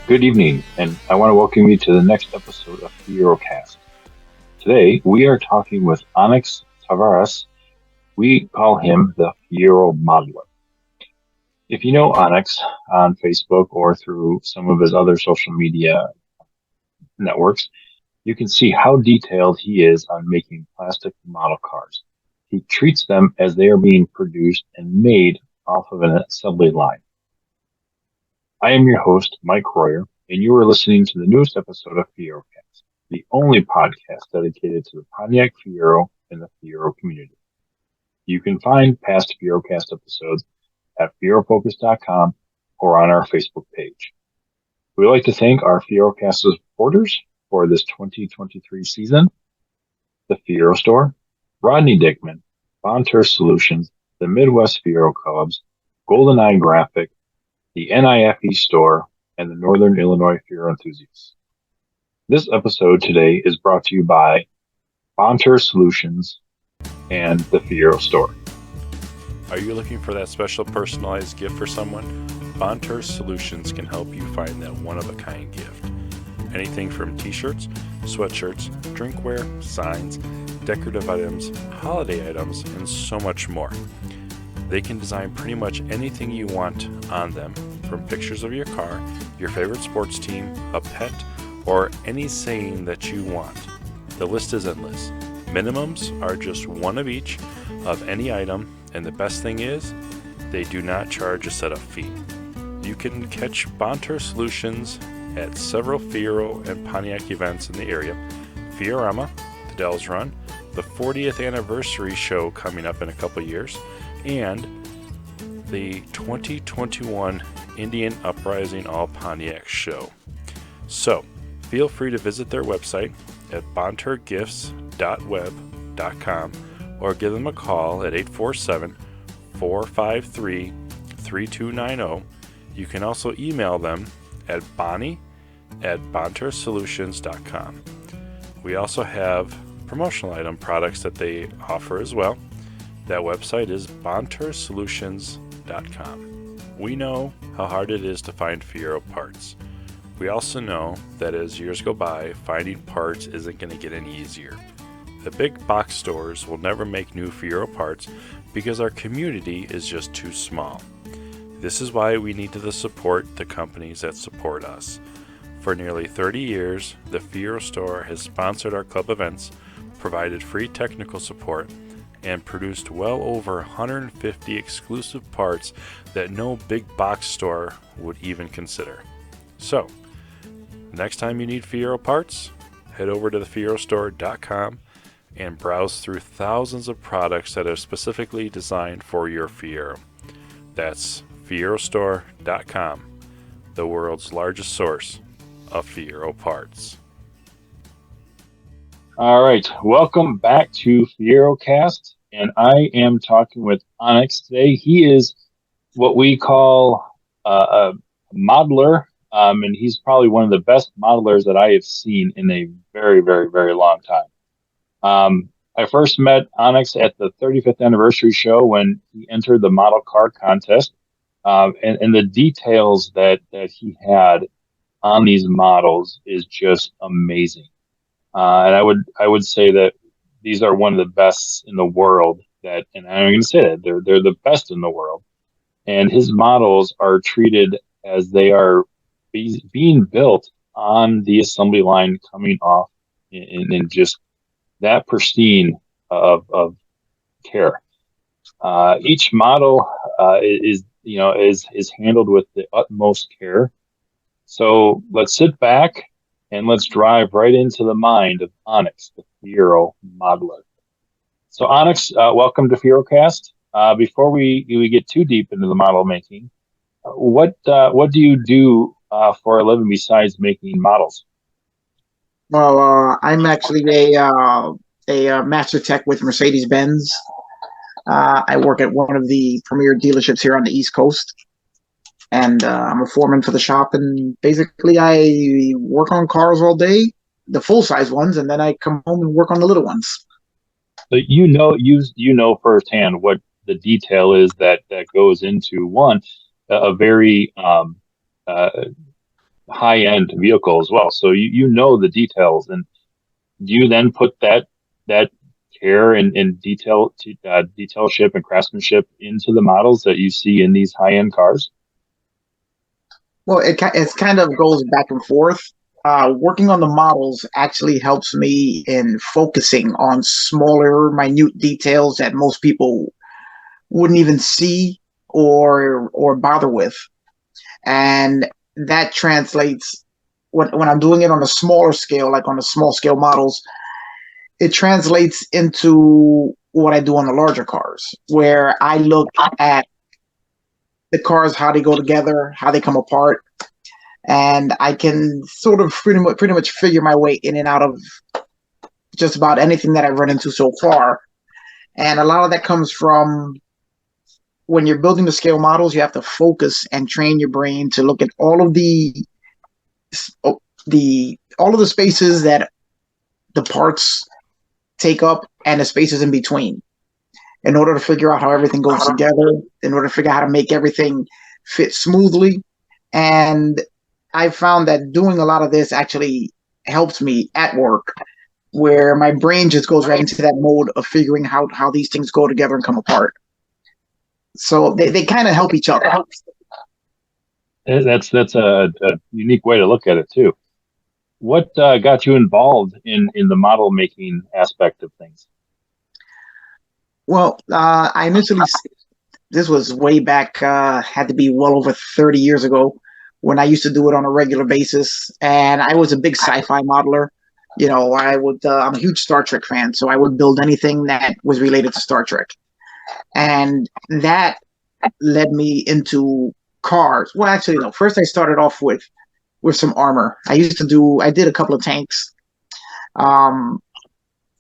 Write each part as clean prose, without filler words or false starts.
Good evening, and I want to welcome you to the next episode of FieroCast. Today, we are talking with Onyx Tavares. We call him the Fiero Modeler. If you know Onyx on Facebook or through some of his other social media networks, you can see how detailed he is on making plastic model cars. He treats them as they are being produced and made off of an assembly line. I am your host, Mike Royer, and you are listening to the newest episode of FieroCast, the only podcast dedicated to the Pontiac Fiero and the Fiero community. You can find past FieroCast episodes at FieroFocus.com or on our Facebook page. We'd like to thank our FieroCast supporters for this 2023 season: the Fiero Store, Rodney Dickman, Bonter Solutions, the Midwest Fiero Clubs, GoldenEye Graphic, the N.I.F.E store, and the Northern Illinois Fiero Enthusiasts. This episode today is brought to you by Bonter Solutions and the Fiero Store. Are you looking for that special personalized gift for someone? Bonter Solutions can help you find that one-of-a-kind gift. Anything from t-shirts, sweatshirts, drinkware, signs, decorative items, holiday items, and so much more. They can design pretty much anything you want on them, from pictures of your car, your favorite sports team, a pet, or any saying that you want. The list is endless. Minimums are just one of each of any item, and the best thing is, they do not charge a setup fee. You can catch Bonter Solutions at several Fiero and Pontiac events in the area: Fiorama, the Dells Run, the 40th anniversary show coming up in a couple years, and the 2021 Indian Uprising All Pontiac show. So, feel free to visit their website at bontergifts.web.com or give them a call at 847-453-3290. You can also email them at bonnie@bontersolutions.com. We also have promotional item products that they offer as well. That website is bontersolutions.com. We know how hard it is to find Fiero parts. We also know that as years go by, finding parts isn't going to get any easier. The big box stores will never make new Fiero parts because our community is just too small. This is why we need to support the companies that support us. For nearly 30 years, the Fiero Store has sponsored our club events, provided free technical support, and produced well over 150 exclusive parts that no big box store would even consider. So, next time you need Fiero parts, head over to thefierostore.com and browse through thousands of products that are specifically designed for your Fiero. That's fierostore.com, the world's largest source of Fiero parts. All right, welcome back to FieroCast, and I am talking with Onyx today. He is what we call a modeler, and he's probably one of the best modelers that I have seen in a very, very, very long time. I first met Onyx at the 35th anniversary show when he entered the model car contest, and the details that he had on these models is just amazing. And I would say that these are one of the best in the world. And I'm going to say that they're the best in the world. And his models are treated as they are being built on the assembly line, coming off in just that pristine of care. Each model is handled with the utmost care. So let's sit back and let's drive right into the mind of Onyx, the Fiero modeler. So Onyx, welcome to FieroCast. Before we get too deep into the model making, what do you do for a living besides making models? Well, I'm actually a master tech with Mercedes-Benz. I work at one of the premier dealerships here on the East Coast. And I'm a foreman for the shop, and basically I work on cars all day, the full-size ones, and then I come home and work on the little ones. So you know firsthand what the detail is that goes into a very high end vehicle as well. So you know the details, and do you then put that care and detailship and craftsmanship into the models that you see in these high end cars? Well, it kind of goes back and forth. Working on the models actually helps me in focusing on smaller, minute details that most people wouldn't even see or bother with, and that translates when I'm doing it on a smaller scale, like on the small scale models. It translates into what I do on the larger cars, where I look at the cars, how they go together, how they come apart, and I can sort of pretty much figure my way in and out of just about anything that I've run into so far. And a lot of that comes from when you're building the scale models, you have to focus and train your brain to look at all of the spaces that the parts take up and the spaces in between, in order to figure out how everything goes together, in order to figure out how to make everything fit smoothly. And I found that doing a lot of this actually helps me at work, where my brain just goes right into that mode of figuring out how these things go together and come apart. So they kind of help each other. That's a unique way to look at it too. What got you involved in the model making aspect of things? Well, I initially, this was way back, had to be well over 30 years ago, when I used to do it on a regular basis. And I was a big sci-fi modeler. You know, I'm a huge Star Trek fan, so I would build anything that was related to Star Trek. And that led me into cars. Well, actually, no. First, I started off with some armor. I did a couple of tanks. And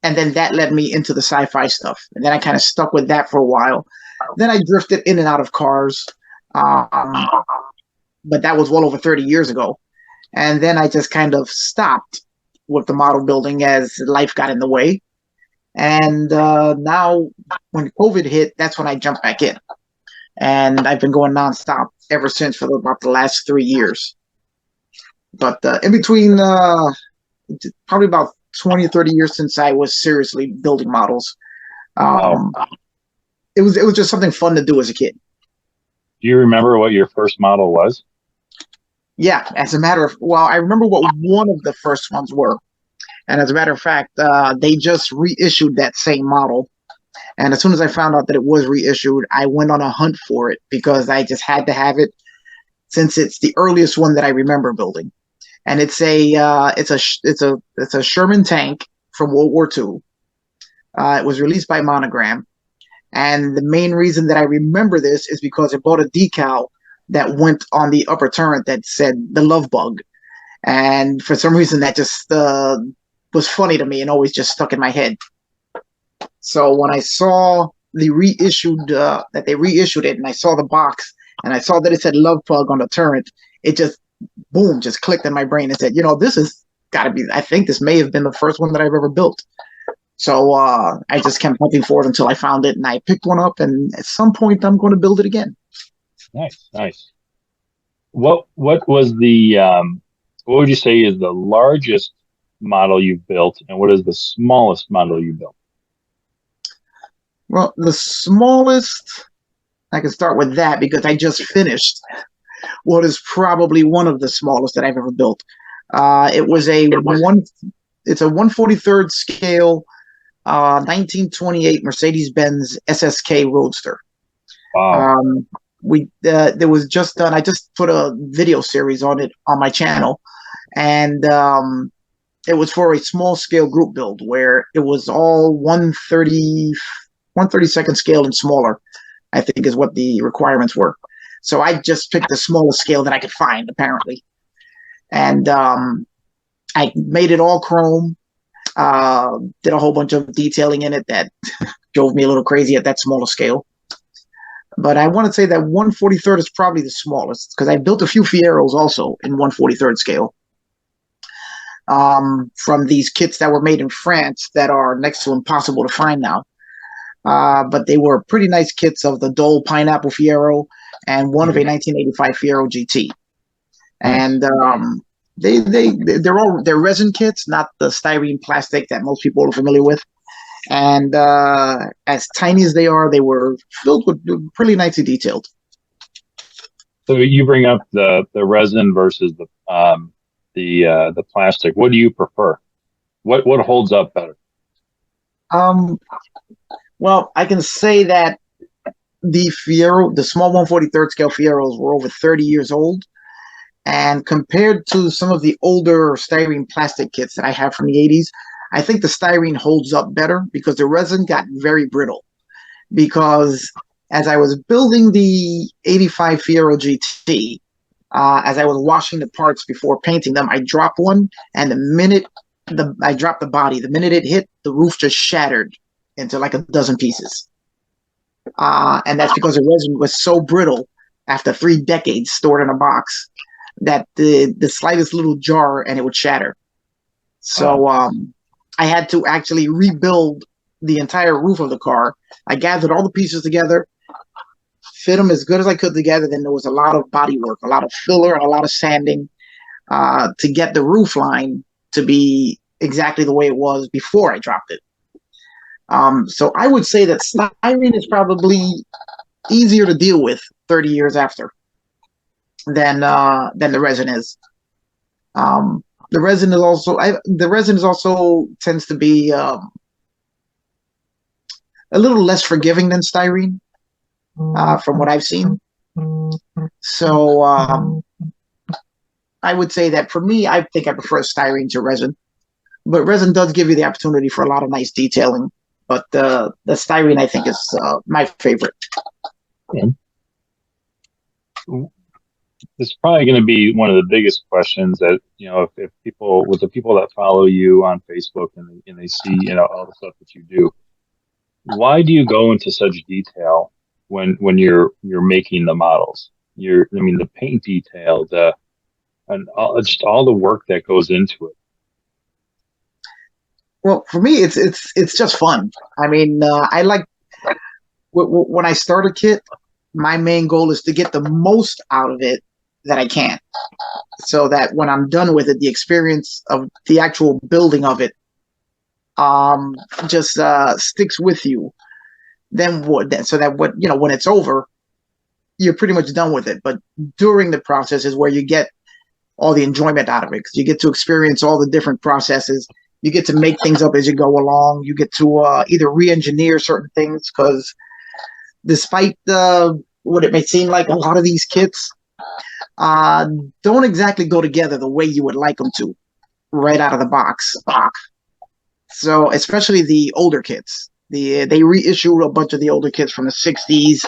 then that led me into the sci-fi stuff. And then I kind of stuck with that for a while. Then I drifted in and out of cars. But that was well over 30 years ago. And then I just kind of stopped with the model building as life got in the way. And now when COVID hit, that's when I jumped back in. And I've been going nonstop ever since for about the last 3 years. But in between, probably about 20 or 30 years since I was seriously building models. It was just something fun to do as a kid. Do you remember what your first model was? Yeah, I remember what one of the first ones were. And as a matter of fact, they just reissued that same model. And as soon as I found out that it was reissued, I went on a hunt for it because I just had to have it, since it's the earliest one that I remember building. And it's a Sherman tank from World War II. It was released by Monogram. And the main reason that I remember this is because I bought a decal that went on the upper turret that said the love bug. And for some reason that just was funny to me and always just stuck in my head. So when I saw the that they reissued it, and I saw the box and I saw that it said love bug on the turret, it just, boom, just clicked in my brain and said, this has got to be, I think this may have been the first one that I've ever built. So I just kept hunting for it until I found it, and I picked one up, and at some point I'm going to build it again. Nice. What was what would you say is the largest model you've built, and what is the smallest model you built? Well, the smallest, I can start with that because I just finished what is probably one of the smallest that I've ever built. It's a 1/43rd scale 1928 Mercedes-Benz SSK Roadster. Wow. There was just done, I just put a video series on it on my channel, and it was for a small scale group build where it was all 1/32nd scale and smaller, I think is what the requirements were. So I just picked the smallest scale that I could find, apparently. And I made it all chrome, did a whole bunch of detailing in it that drove me a little crazy at that smaller scale. But I want to say that 1/43rd is probably the smallest, because I built a few Fieros also in 1/43rd scale. From these kits that were made in France that are next to impossible to find now. But they were pretty nice kits of the Dole Pineapple Fiero and one of a 1985 Fiero GT. And they're resin kits, not the styrene plastic that most people are familiar with. And as tiny as they are, they were filled with pretty nicely detailed. So you bring up the resin versus the plastic. What do you prefer? What holds up better? Well, I can say that the small 1/43rd scale Fieros were over 30 years old. And compared to some of the older styrene plastic kits that I have from the 80s, I think the styrene holds up better because the resin got very brittle. Because as I was building the 85 Fiero GT, as I was washing the parts before painting them, I dropped one, and the minute I dropped the body, the minute it hit, the roof just shattered into like a dozen pieces. And that's because the resin was so brittle after 3 decades stored in a box that the slightest little jar and it would shatter. So I had to actually rebuild the entire roof of the car. I gathered all the pieces together, fit them as good as I could together. Then there was a lot of body work, a lot of filler, and a lot of sanding to get the roof line to be exactly the way it was before I dropped it. So I would say that styrene is probably easier to deal with 30 years after than the resin is. The resin is also tends to be a little less forgiving than styrene, from what I've seen. So I would say that for me, I think I prefer styrene to resin. But resin does give you the opportunity for a lot of nice detailing. But the styrene, I think, is my favorite. Yeah. This is probably going to be one of the biggest questions that, if people, with the people that follow you on Facebook and they see, all the stuff that you do, why do you go into such detail when you're making the models? The paint detail, just all the work that goes into it. Well, for me, it's just fun. I like when I start a kit, my main goal is to get the most out of it that I can, so that when I'm done with it, the experience of the actual building of it just sticks with you. So that when it's over, you're pretty much done with it. But during the process is where you get all the enjoyment out of it, because you get to experience all the different processes. You get to make things up as you go along. You get to either re-engineer certain things, because despite what it may seem like, a lot of these kits don't exactly go together the way you would like them to right out of the box. So especially the older kits, they reissued a bunch of the older kits from the 60s,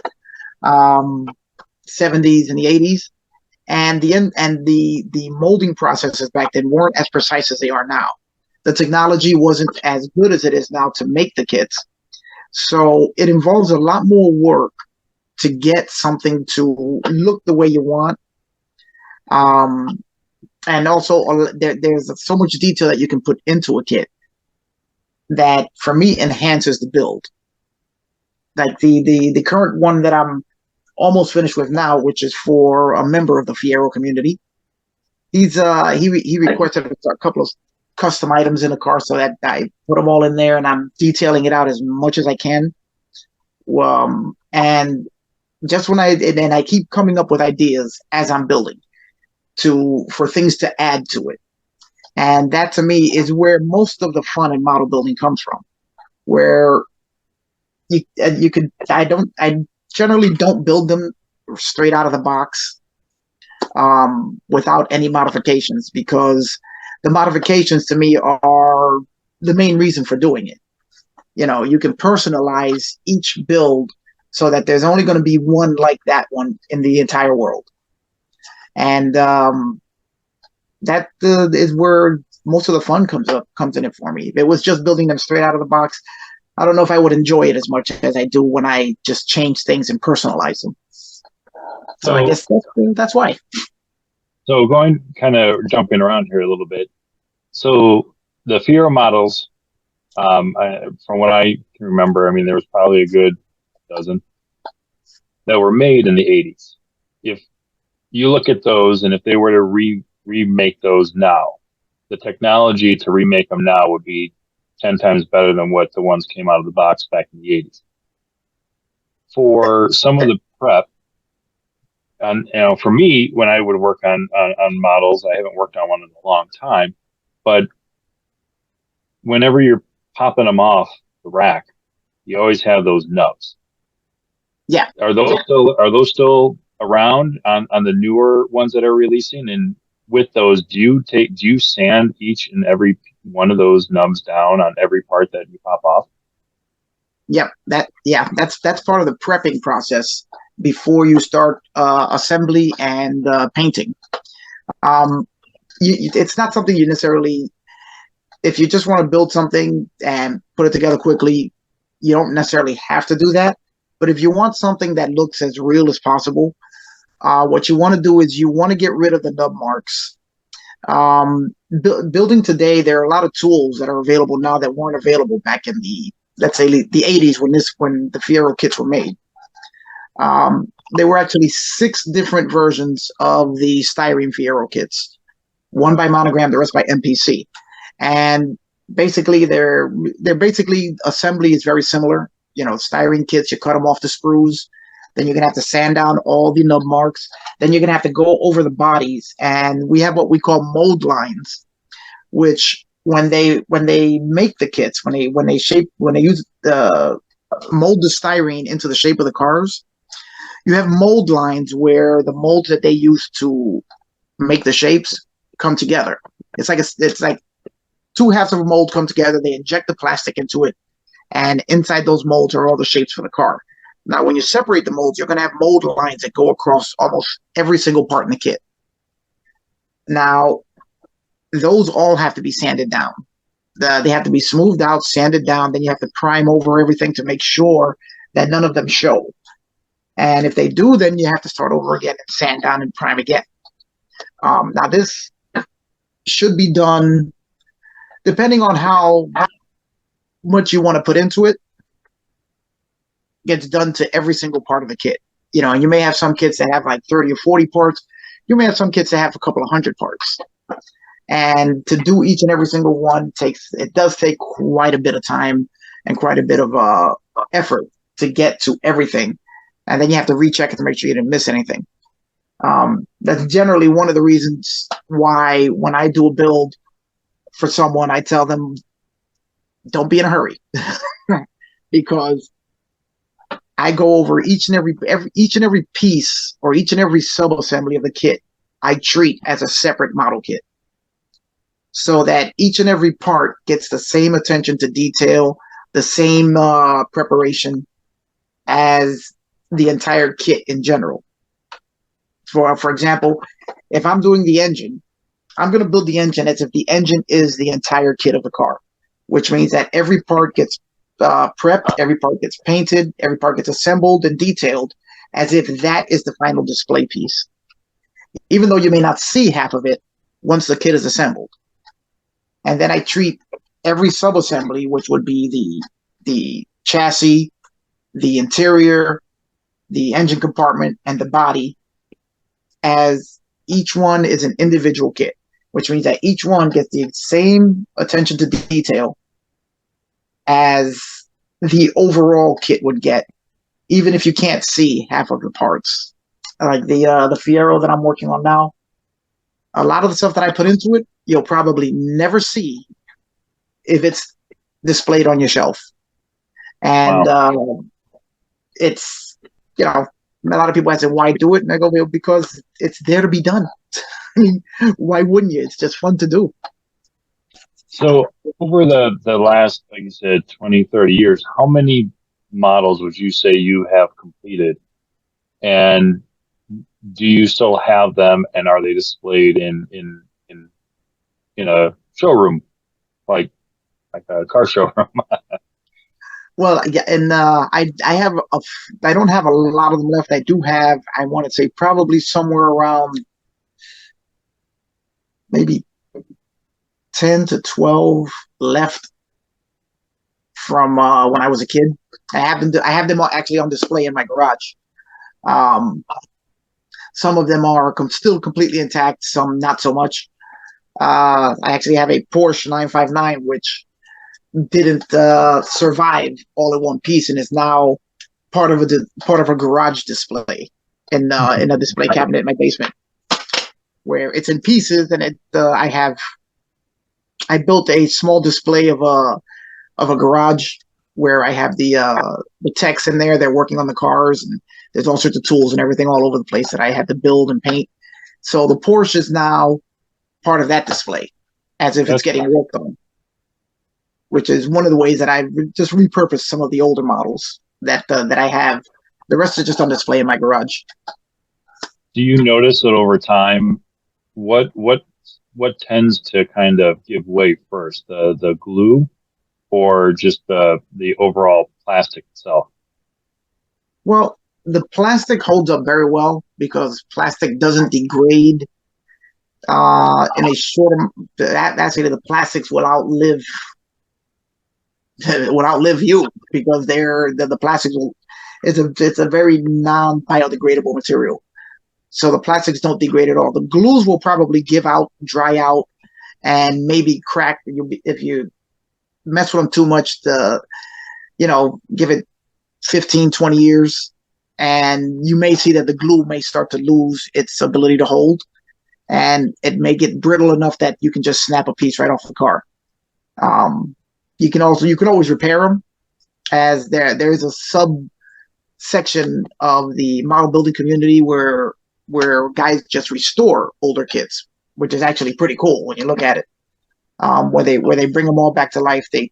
70s, and the 80s, and the molding processes back then weren't as precise as they are now. The technology wasn't as good as it is now to make the kits, so it involves a lot more work to get something to look the way you want. And also there's so much detail that you can put into a kit that, for me, enhances the build. Like the current one that I'm almost finished with now, which is for a member of the Fiero community. He requested a couple of custom items in the car, so that I put them all in there, and I'm detailing it out as much as I can. And just then I keep coming up with ideas as I'm building for things to add to it. And that, to me, is where most of the fun in model building comes from, where I generally don't build them straight out of the box without any modifications, because the modifications to me are the main reason for doing it. You can personalize each build so that there's only going to be one like that one in the entire world. And that is where most of the fun comes in it for me. If it was just building them straight out of the box, I don't know if I would enjoy it as much as I do when I just change things and personalize them. So I guess that's why. So kind of jumping around here a little bit. So the Fiero models, from what I can remember, there was probably a good dozen that were made in the 80s. If you look at those, and if they were to remake those now. The technology to remake them now would be 10 times better than what the ones came out of the box back in the 80s. For some of the prep, and for me, when I would work on models, I haven't worked on one in a long time, but whenever you're popping them off the rack, you always have those nubs. Yeah. Are those still around on the newer ones that are releasing? And with those, do you sand each and every one of those nubs down on every part that you pop off? Yep. That's part of the prepping process before you start assembly and painting. It's not something you necessarily, if you just want to build something and put it together quickly, you don't necessarily have to do that. But if you want something that looks as real as possible, what you want to do is you want to get rid of the nub marks. Building today, there are a lot of tools that are available now that weren't available back in the, let's say, the 80s when the Fiero kits were made. There were actually 6 different versions of the styrene Fiero kits, one by Monogram, the rest by MPC. And basically, they're basically assembly is very similar. Styrene kits, you cut them off the screws. Then you're going to have to sand down all the nub marks. Then you're going to have to go over the bodies. And we have what we call mold lines, which when they make the kits, when they use the mold the styrene into the shape of the cars, you have mold lines where the molds that they use to make the shapes come together. It's like 2 halves of a mold come together. They inject the plastic into it, and inside those molds are all the shapes for the car. Now, when you separate the molds, you're going to have mold lines that go across almost every single part in the kit. Now, those all have to be sanded down. They have to be smoothed out, sanded down. Then you have to prime over everything to make sure that none of them show. And if they do, then you have to start over again and sand down and prime again. Now, this should be done depending on how much you want to put into it. Gets done to every single part of the kit. You may have some kits that have like 30 or 40 parts. You may have some kits that have a couple of 100 parts. And to do each and every single one does take quite a bit of time and quite a bit of effort to get to everything. And then you have to recheck it to make sure you didn't miss anything. That's generally one of the reasons why when I do a build for someone, I tell them, don't be in a hurry. Because I go over each and every piece or each and every sub-assembly of the kit I treat as a separate model kit, so that each and every part gets the same attention to detail, the same preparation as the entire kit in general. For example, if I'm doing the engine, I'm going to build the engine as if the engine is the entire kit of the car, which means that every part gets prepped, every part gets painted, every part gets assembled and detailed as if that is the final display piece, even though you may not see half of it once the kit is assembled. And then I treat every sub-assembly, which would be the chassis, the interior, the engine compartment, and the body, as each one is an individual kit, which means that each one gets the same attention to detail as the overall kit would get, even if you can't see half of the parts. Like the Fiero that I'm working on now, a lot of the stuff that I put into it, you'll probably never see if it's displayed on your shelf. And wow. It's, a lot of people say, why do it? And I go, well, because it's there to be done. I mean, why wouldn't you? It's just fun to do. So over the last, like you said, 20, 30 years, how many models would you say you have completed? And do you still have them, and are they displayed in a showroom, like a car showroom? Well, yeah, and I don't have a lot of them left. I do have, I want to say, probably somewhere around maybe 10 to 12 left from when I was a kid. I have them actually on display in my garage. Some of them are still completely intact, some not so much. I actually have a Porsche 959, which didn't survive all in one piece and is now part of a garage display in a display cabinet in my basement, where it's in pieces, and I built a small display of a garage where I have the techs in there. They're working on the cars, and there's all sorts of tools and everything all over the place that I had to build and paint. So the Porsche is now part of that display, as if it's getting worked on, which is one of the ways that I just repurposed some of the older models that I have. The rest are just on display in my garage. Do you notice that over time, what tends to kind of give way first, the glue or just the overall plastic itself? Well, the plastic holds up very well because plastic doesn't degrade in a short. Actually, the plastics will outlive you, because the plastics it's a very non-biodegradable material. So the plastics don't degrade at all. The glues will probably give out, dry out, and maybe crack if you mess with them too much. Give it 15, 20 years, and you may see that the glue may start to lose its ability to hold, and it may get brittle enough that you can just snap a piece right off the car. You can always repair them, as there's a subsection of the model building community where guys just restore older kits, which is actually pretty cool when you look at it. Where they bring them all back to life. They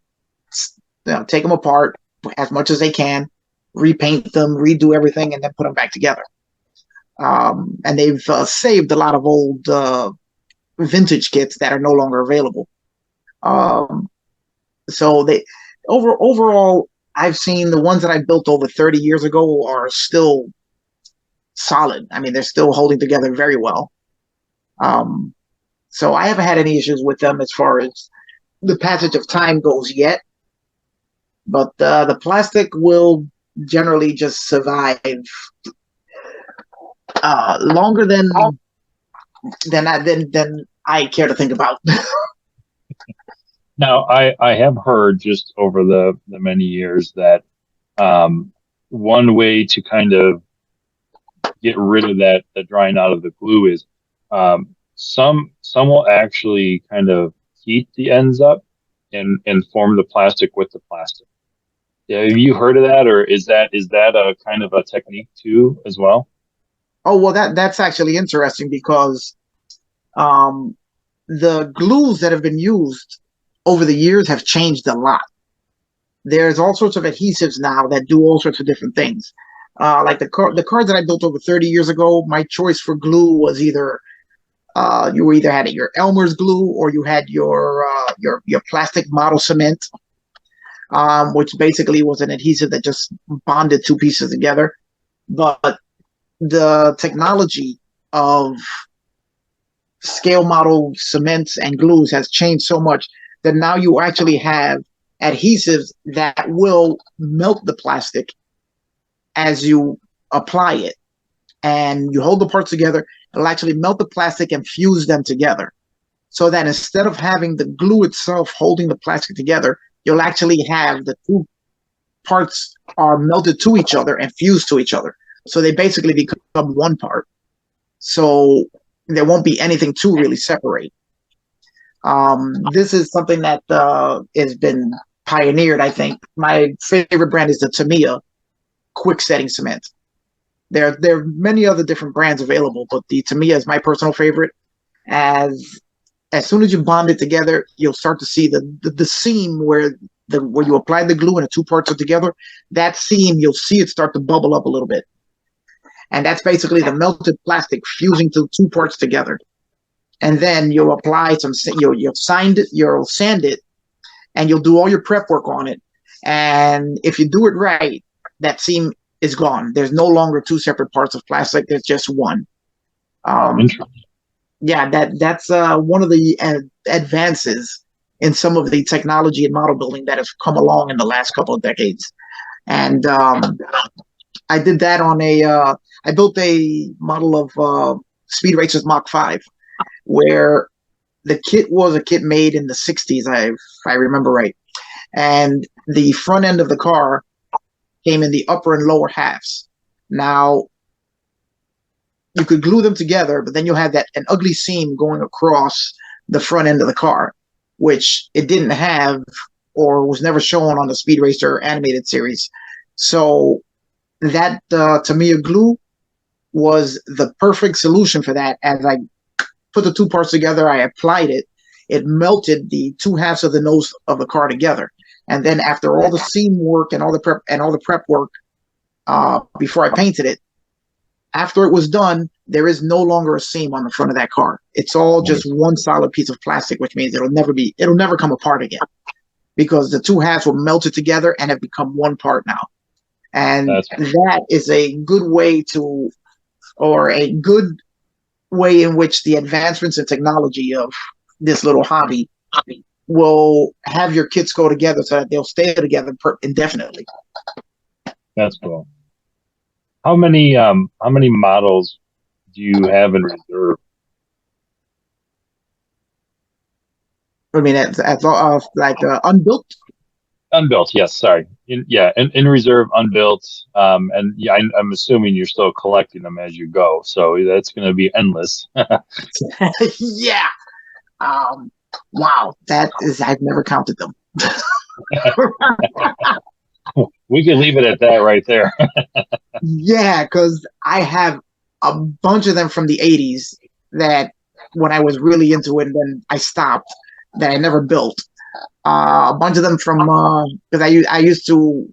take them apart as much as they can, repaint them, redo everything, and then put them back together. And they've saved a lot of old vintage kits that are no longer available. So overall, I've seen the ones that I built over 30 years ago are still solid. I mean, they're still holding together very well. So I haven't had any issues with them as far as the passage of time goes yet. But the plastic will generally just survive longer than I care to think about. Now, I have heard just over the many years that one way to kind of get rid of the drying out of the glue is some will actually kind of heat the ends up and form the plastic with the plastic. Yeah, have you heard of that, or is that a kind of a technique too as well? Oh, well, that's actually interesting, because the glues that have been used over the years have changed a lot. There's all sorts of adhesives now that do all sorts of different things. Like the cars that I built over 30 years ago, my choice for glue was either you either had your Elmer's glue or you had your plastic model cement, which basically was an adhesive that just bonded two pieces together. But the technology of scale model cements and glues has changed so much that now you actually have adhesives that will melt the plastic as you apply it, and you hold the parts together. It'll actually melt the plastic and fuse them together, so that instead of having the glue itself holding the plastic together, you'll actually have the two parts are melted to each other and fused to each other. So they basically become one part. So there won't be anything to really separate. This is something that has been pioneered, I think. My favorite brand is the Tamiya quick setting cement. There are many other different brands available, but the Tamiya is my personal favorite. As soon as you bond it together, you'll start to see the seam where you apply the glue and the two parts are together. That seam, you'll see it start to bubble up a little bit. And that's basically the melted plastic fusing to two parts together. And then you'll apply you'll sand it, and you'll do all your prep work on it. And if you do it right, that seam is gone. There's no longer two separate parts of plastic. There's just one. Yeah, that's one of the advances in some of the technology and model building that has come along in the last couple of decades. And I did that on I built a model of Speed Racers Mach 5, where the kit was a kit made in the 60s, if I remember right. And the front end of the car came in the upper and lower halves. Now, you could glue them together, but then you had an ugly seam going across the front end of the car, which it didn't have or was never shown on the Speed Racer animated series. So that Tamiya glue was the perfect solution for that. As I put the two parts together, I applied it. It melted the two halves of the nose of the car together. And then after all the seam work and all the prep work, before I painted it, after it was done, there is no longer a seam on the front of that car. It's all just one solid piece of plastic, which means it'll never come apart again, because the two halves were melted together and have become one part now. And that is a good way in which the advancements in technology of this little hobby will have your kits go together so that they'll stay together indefinitely. That's cool. How many models do you have in reserve? I mean, that's like unbuilt. Unbuilt, yes. Sorry, in reserve, unbuilt, and yeah, I'm assuming you're still collecting them as you go, so that's going to be endless. Yeah. Wow, I've never counted them. We can leave it at that right there. Yeah, because I have a bunch of them from the 80s that when I was really into it, and then I stopped, that I never built. A bunch of them from because I used to.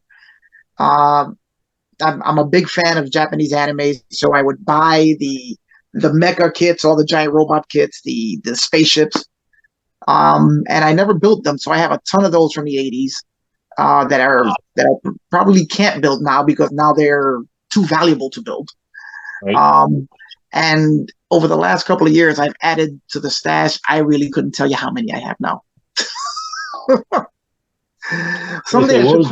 I'm a big fan of Japanese anime, so I would buy the mecha kits, all the giant robot kits, the spaceships, and I never built them. So I have a ton of those from the 80s that I probably can't build now because now they're too valuable to build. Right. And over the last couple of years, I've added to the stash. I really couldn't tell you how many I have now. Someday I should.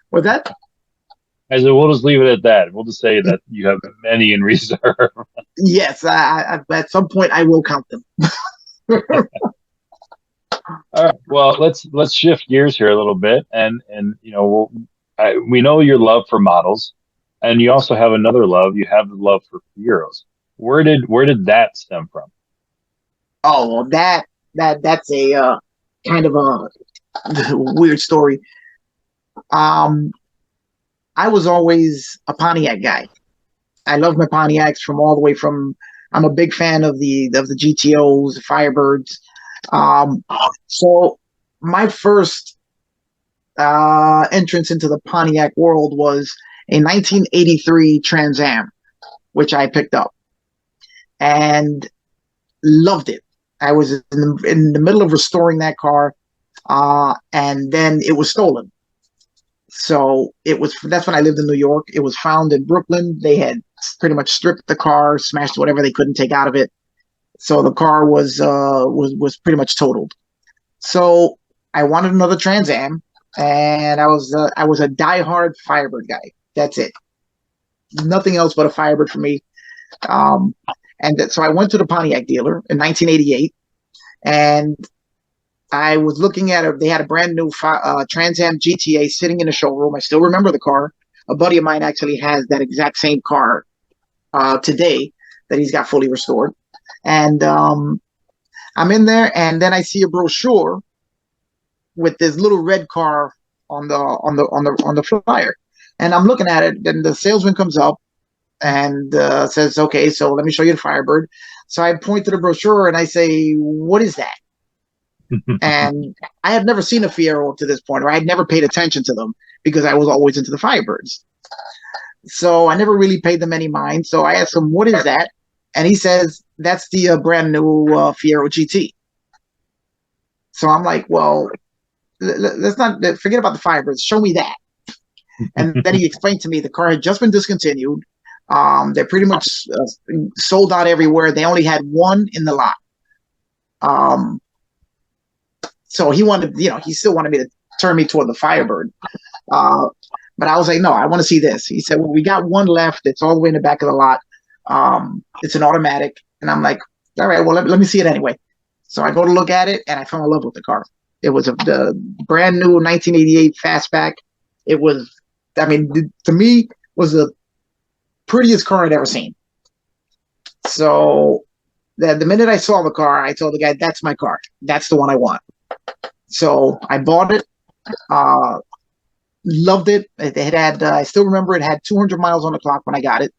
What's that? I said, we'll just leave it at that. We'll just say that you have many in reserve. Yes, at some point I will count them. All right. Well, let's shift gears here a little bit, and we know your love for models, and you also have another love. You have the love for Fieros. Where did that stem from? Oh, well, that's a kind of a weird story. I was always a Pontiac guy. I love my Pontiacs from all the way from. I'm a big fan of the GTOs, the Firebirds. So my first entrance into the Pontiac world was a 1983 Trans Am, which I picked up and loved it. I was in the middle of restoring that car, and then it was stolen. So that's when I lived in New York. It was found in Brooklyn. They had pretty much stripped the car, smashed whatever they couldn't take out of it. So the car was pretty much totaled. So I wanted another Trans Am, and I was a diehard Firebird guy. That's it. Nothing else but a Firebird for me. So I went to the Pontiac dealer in 1988, and I was looking at it. They had a brand new Trans Am GTA sitting in the showroom. I still remember the car. A buddy of mine actually has that exact same car today that he's got fully restored. And I'm in there, and then I see a brochure with this little red car on the flyer, and I'm looking at it. Then the salesman comes up and says, "Okay, so let me show you the Firebird." So I point to the brochure and I say, "What is that?" And I had never seen a Fiero to this point, or I had never paid attention to them because I was always into the Firebirds. So I never really paid them any mind. So I asked him, "What is that?" And he says, "That's the brand new Fiero GT." So I'm like, "Well, let's not forget about the Firebirds. Show me that." And then he explained to me the car had just been discontinued. They're pretty much sold out everywhere. They only had one in the lot. So he still wanted me to turn me toward the Firebird. But I was like, no, I want to see this. He said, well, we got one left. It's all the way in the back of the lot. It's an automatic. And I'm like, all right, well, let me see it anyway. So I go to look at it, and I fell in love with the car. It was the brand new 1988 fastback. It was, I mean, to me, was the prettiest car I'd ever seen. So the minute I saw the car, I told the guy, that's my car. That's the one I want. So I bought it. Loved it. It had, I still remember it had 200 miles on the clock when I got it.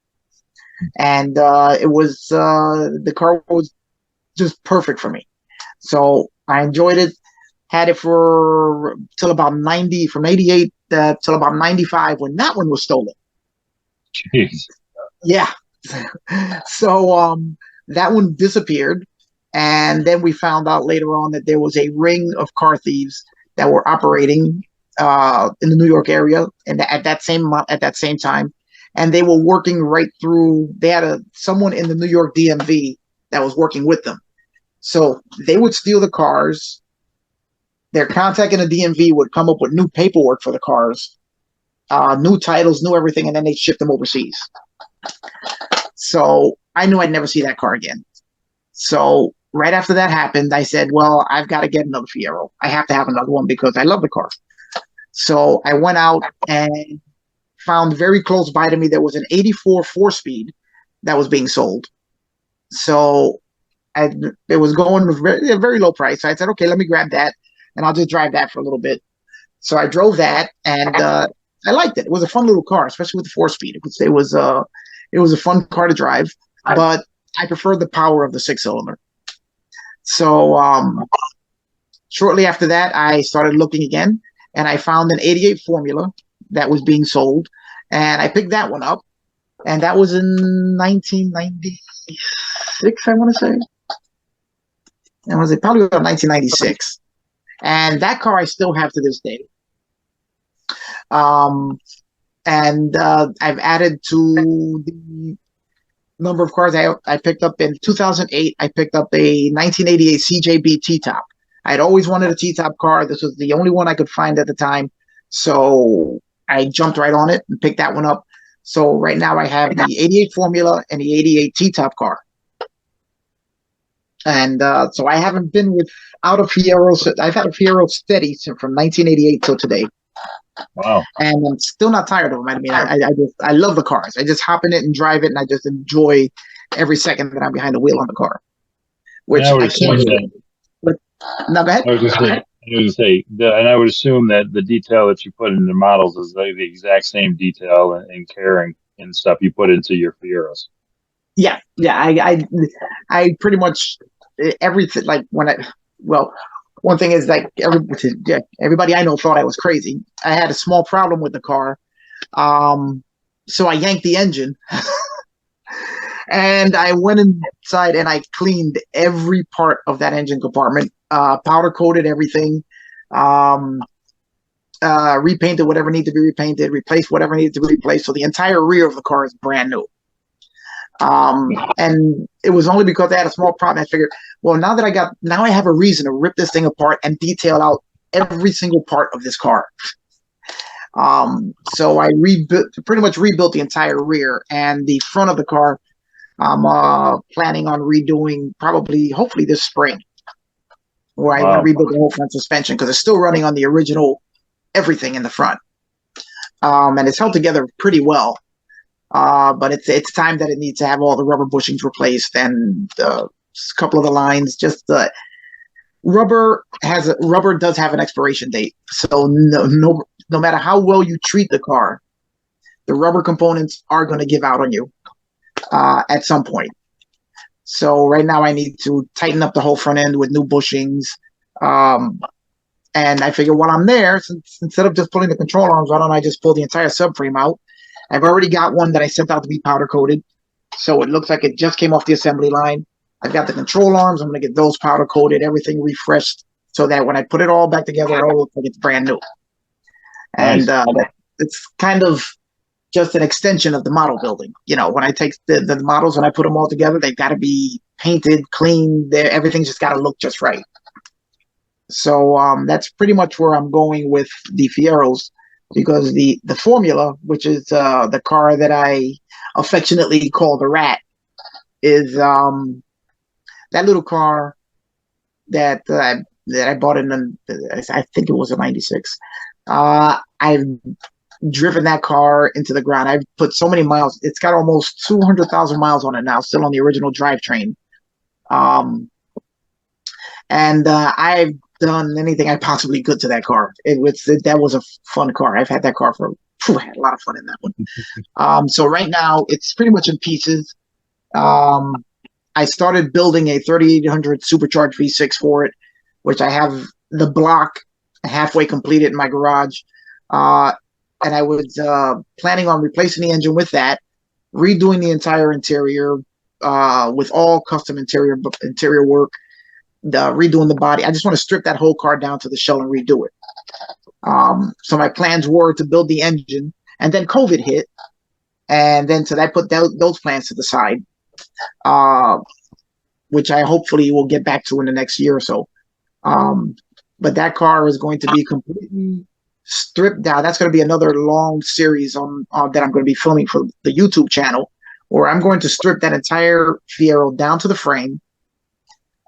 And it was, the car was just perfect for me. So I enjoyed it. Had it for till about 90, from 88 till about 95 when that one was stolen. Jeez. Yeah. So that one disappeared. And then we found out later on that there was a ring of car thieves that were operating in the New York area, and at that same time, and they were working right through. They had someone in the New York DMV that was working with them. So they would steal the cars. Their contact in the DMV would come up with new paperwork for the cars, new titles, new everything, and then they'd ship them overseas. So I knew I'd never see that car again. So right after that happened, I said, well, I've got to get another Fiero. I have to have another one because I love the car. So I went out and found very close by to me, there was an 84 4-speed that was being sold. So it was going with a very low price. So I said, okay, let me grab that, and I'll just drive that for a little bit. So I drove that, and I liked it. It was a fun little car, especially with the 4-speed. It was a fun car to drive, but I preferred the power of the 6-cylinder. So shortly after that, I started looking again, and I found an 88 Formula that was being sold, and I picked that one up, and that was in 1996, I want to say. And was it probably about 1996? And that car I still have to this day. And I've added to the number of cars I picked up. In 2008, I picked up a 1988 CJB T-Top. I'd always wanted a T-Top car. This was the only one I could find at the time. So I jumped right on it and picked that one up. So right now I have the 88 Formula and the 88 T-Top car. And so I haven't been without a Fiero. I've had a Fiero steady from 1988 till today. Wow. And I'm still not tired of them. I mean, I love the cars. I just hop in it and drive it, and I just enjoy every second that I'm behind the wheel on the car. Which I can't do. No, go ahead. I was going to say, and I would assume that the detail that you put in the models is the exact same detail and caring and stuff you put into your Fieros. Yeah. I pretty much everything. Like one thing is like everybody I know thought I was crazy. I had a small problem with the car, so I yanked the engine. And I went inside and I cleaned every part of that engine compartment, powder coated everything, repainted whatever needed to be repainted, replaced whatever needed to be replaced. So the entire rear of the car is brand new. And it was only because I had a small problem. I figured, well, now I have a reason to rip this thing apart and detail out every single part of this car. So I pretty much rebuilt the entire rear, and the front of the car I'm planning on redoing hopefully this spring, where I want to rebuild the whole front suspension because it's still running on the original everything in the front. And it's held together pretty well. But it's time that it needs to have all the rubber bushings replaced and a couple of the lines. Just rubber does have an expiration date, so no matter how well you treat the car, the rubber components are going to give out on you at some point. So right now I need to tighten up the whole front end with new bushings. And I figure while I'm there, instead of just pulling the control arms, why don't I just pull the entire subframe out? I've already got one that I sent out to be powder coated, so it looks like it just came off the assembly line. I've got the control arms. I'm going to get those powder coated, everything refreshed, so that when I put it all back together, it all looks like it's brand new. And it's kind of just an extension of the model building. You know, when I take the models and I put them all together, they've got to be painted, clean. Everything's just got to look just right. So that's pretty much where I'm going with the Fieros because the Formula, which is the car that I affectionately call the Rat, is that little car that I bought in, I think it was a '96. I've driven that car into the ground. I've put so many miles. It's got almost 200,000 miles on it now, still on the original drivetrain. And I've done anything I possibly could to that car. That was a fun car. I've had that car I had a lot of fun in that one. So right now it's pretty much in pieces. I started building a 3800 supercharged V6 for it, which I have the block halfway completed in my garage. And I was planning on replacing the engine with that, redoing the entire interior with all custom interior work, redoing the body. I just want to strip that whole car down to the shell and redo it. So my plans were to build the engine, and then COVID hit, and then so I put those plans to the side, which I hopefully will get back to in the next year or so. But that car is going to be completely stripped down. That's going to be another long series that I'm going to be filming for the YouTube channel, where I'm going to strip that entire Fiero down to the frame,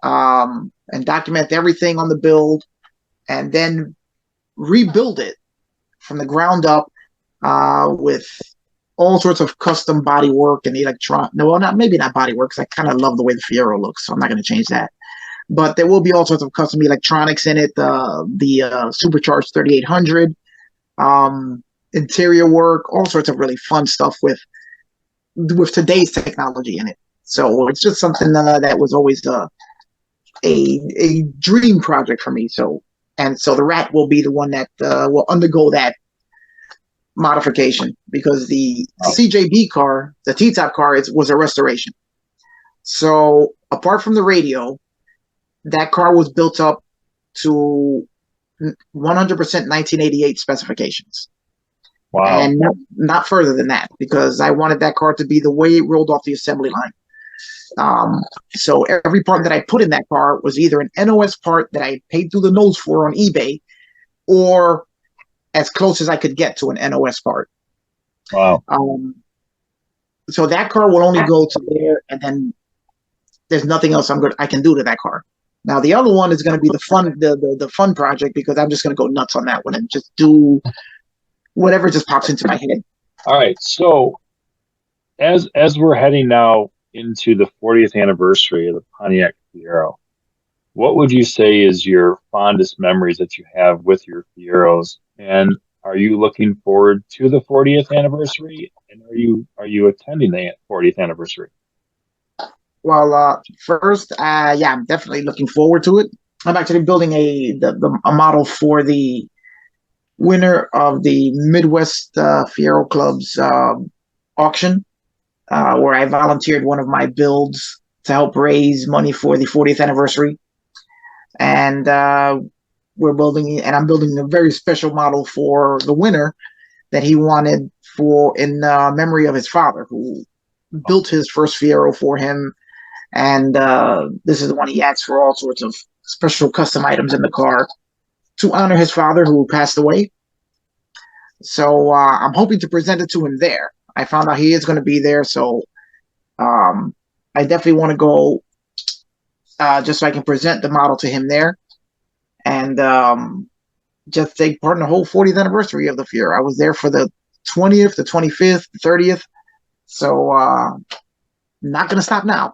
and document everything on the build, and then rebuild it from the ground up with all sorts of custom body work and maybe not body work, because I kind of love the way the Fiero looks, so I'm not going to change that. But there will be all sorts of custom electronics in it, the supercharged 3800, interior work, all sorts of really fun stuff with today's technology in it. So it's just something that was always a dream project for me. So the Rat will be the one that will undergo that modification, because the CJB car, the T-top car, was a restoration. So apart from the radio, that car was built up to 100% 1988 specifications. Wow. And not further than that, because I wanted that car to be the way it rolled off the assembly line. So every part that I put in that car was either an NOS part that I paid through the nose for on eBay, or as close as I could get to an NOS part. Wow. So that car will only go to there, and then there's nothing else I can do to that car. Now the other one is going to be the fun project, because I'm just going to go nuts on that one and just do whatever just pops into my head. All right. So as we're heading now into the 40th anniversary of the Pontiac Fiero, what would you say is your fondest memories that you have with your Fieros? And are you looking forward to the 40th anniversary? And are you attending the 40th anniversary? Well, first, yeah, I'm definitely looking forward to it. I'm actually building a model for the winner of the Midwest Fiero Club's auction, where I volunteered one of my builds to help raise money for the 40th anniversary. And I'm building a very special model for the winner that he wanted in memory of his father, who built his first Fiero for him. And this is the one he asked for all sorts of special custom items in the car to honor his father, who passed away. So I'm hoping to present it to him there. I found out he is going to be there, so I definitely want to go just so I can present the model to him there, and just take part in the whole 40th anniversary of the Fiero. I was there for the 20th, the 25th, the 30th, so not going to stop now.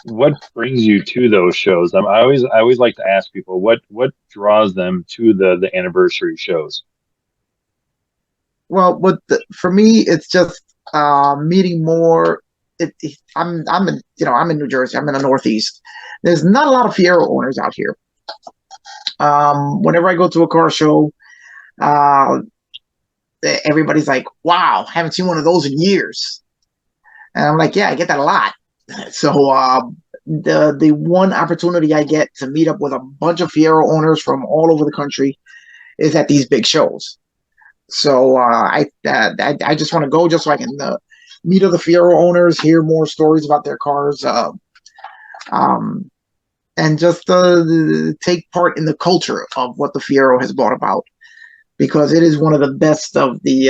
What brings you to those shows? I always like to ask people what draws them to the anniversary shows. Well, for me, it's just meeting more. I'm in New Jersey. I'm in the Northeast. There's not a lot of Fiero owners out here. Whenever I go to a car show, everybody's like, "Wow, haven't seen one of those in years." And I'm like, "Yeah, I get that a lot." So the one opportunity I get to meet up with a bunch of Fiero owners from all over the country is at these big shows. So I just want to go just so I can meet other Fiero owners, hear more stories about their cars. and just take part in the culture of what the Fiero has brought about, because it is one of the best of the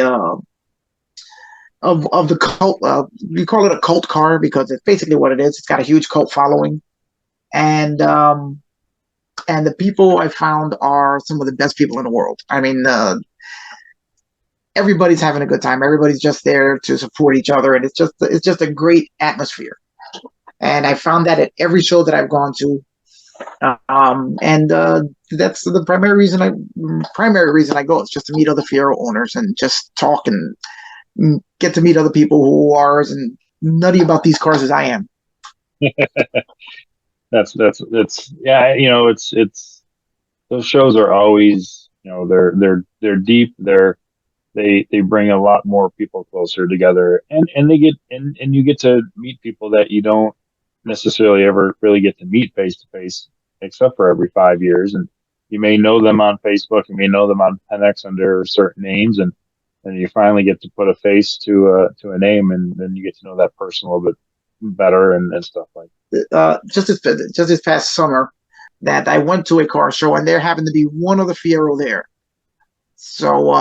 cult. We call it a cult car because it's basically what it is. It's got a huge cult following, and the people I found are some of the best people in the world. I mean, everybody's having a good time. Everybody's just there to support each other, and it's just a great atmosphere. And I found that at every show that I've gone to, and that's the primary reason I go. It's just to meet other Fiero owners and just talk and get to meet other people who are as nutty about these cars as I am. That's yeah. It's those shows are always, they're deep. They bring a lot more people closer together, and they get and you get to meet people that you don't necessarily ever really get to meet face to face, except for every 5 years. And you may know them on Facebook, you may know them on Penix under certain names, and then you finally get to put a face to a name, and then you get to know that person a little bit better and stuff like that. Just this past summer, that I went to a car show, and there happened to be one other Fiero there. So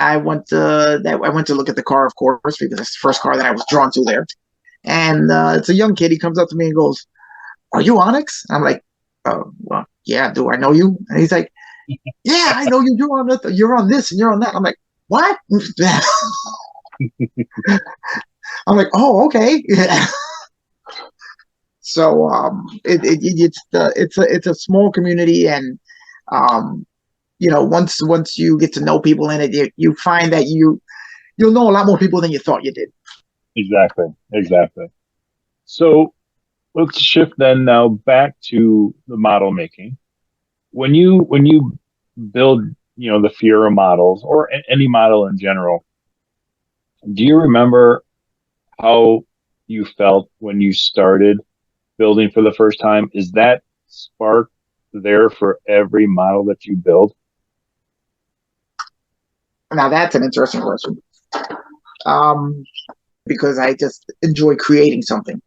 I went to look at the car, of course, because it's the first car that I was drawn to there. And it's a young kid. He comes up to me and goes, "Are you Onyx?" I'm like, "Oh, well, yeah. Do I know you?" And he's like, "Yeah, I know you. You're on this and you're on that." I'm like, "What?" I'm like, "Oh, okay." So it's a small community, and once you get to know people in it, you find that you'll know a lot more people than you thought you did. Exactly. So let's shift then now back to the model making. When you build, the Fiero models or any model in general, do you remember how you felt when you started building for the first time? Is that spark there for every model that you build? Now that's an interesting question. Because I just enjoy creating something.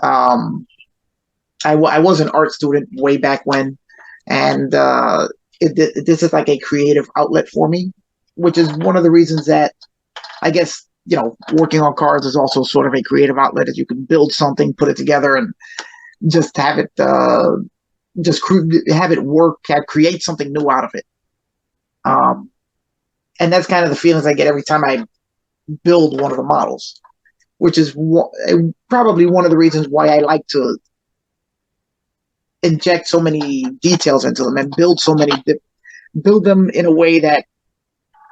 I was an art student way back when, and this is like a creative outlet for me, which is one of the reasons that I guess, working on cars is also sort of a creative outlet, as you can build something, put it together, and just have it have it work, create something new out of it. And that's kind of the feelings I get every time I build one of the models, which is probably one of the reasons why I like to inject so many details into them and build them in a way that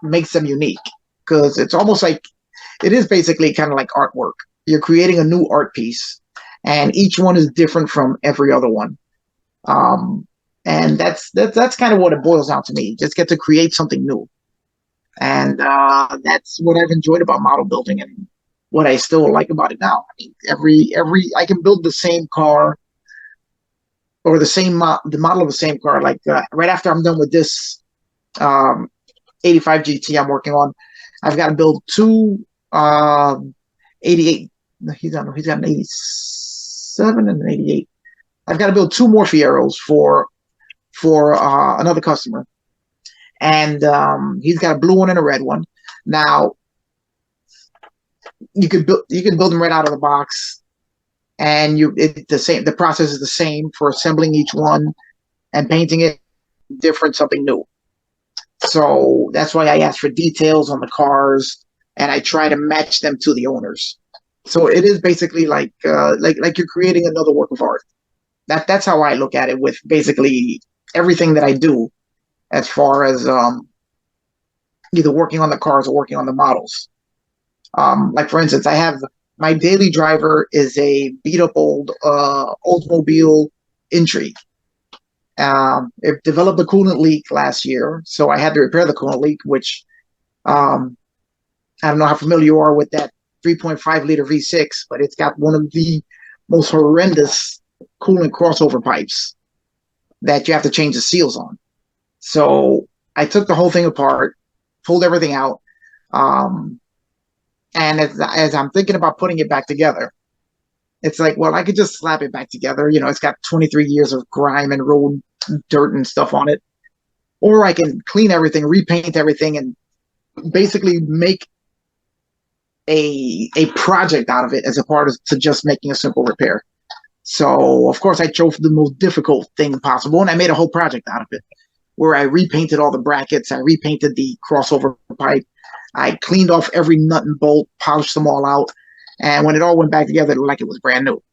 makes them unique. Because it's almost like, it is basically kind of like artwork. You're creating a new art piece, and each one is different from every other one. And that's kind of what it boils down to me. Just get to create something new. And that's what I've enjoyed about model building, and what I still like about it now. I mean, I can build the same car, or the model of the same car. Like right after I'm done with this 85 GT I'm working on, I've got to build two 88. He's got an 87 and an 88. I've got to build two more Fieros for another customer. And he's got a blue one and a red one. Now, you can build them right out of the box, and the process is the same for assembling each one and painting it different, something new. So that's why I ask for details on the cars, and I try to match them to the owners. So it is basically like you're creating another work of art. That's how I look at it with basically everything that I do, as far as either working on the cars or working on the models. Like for instance, I have my daily driver is a beat up old Oldsmobile Intrigue. It developed a coolant leak last year, so I had to repair the coolant leak, which I don't know how familiar you are with that 3.5 liter V6, but it's got one of the most horrendous coolant crossover pipes that you have to change the seals on. So I took the whole thing apart, pulled everything out, and as I'm thinking about putting it back together, It's like, well, I could just slap it back together. It's got 23 years of grime and road dirt and stuff on it. Or I can clean everything, repaint everything, and basically make a project out of it as a part of to just making a simple repair. So, of course, I chose the most difficult thing possible, and I made a whole project out of it, where I repainted all the brackets, I repainted the crossover pipe, I cleaned off every nut and bolt, polished them all out, and when it all went back together, it looked like it was brand new.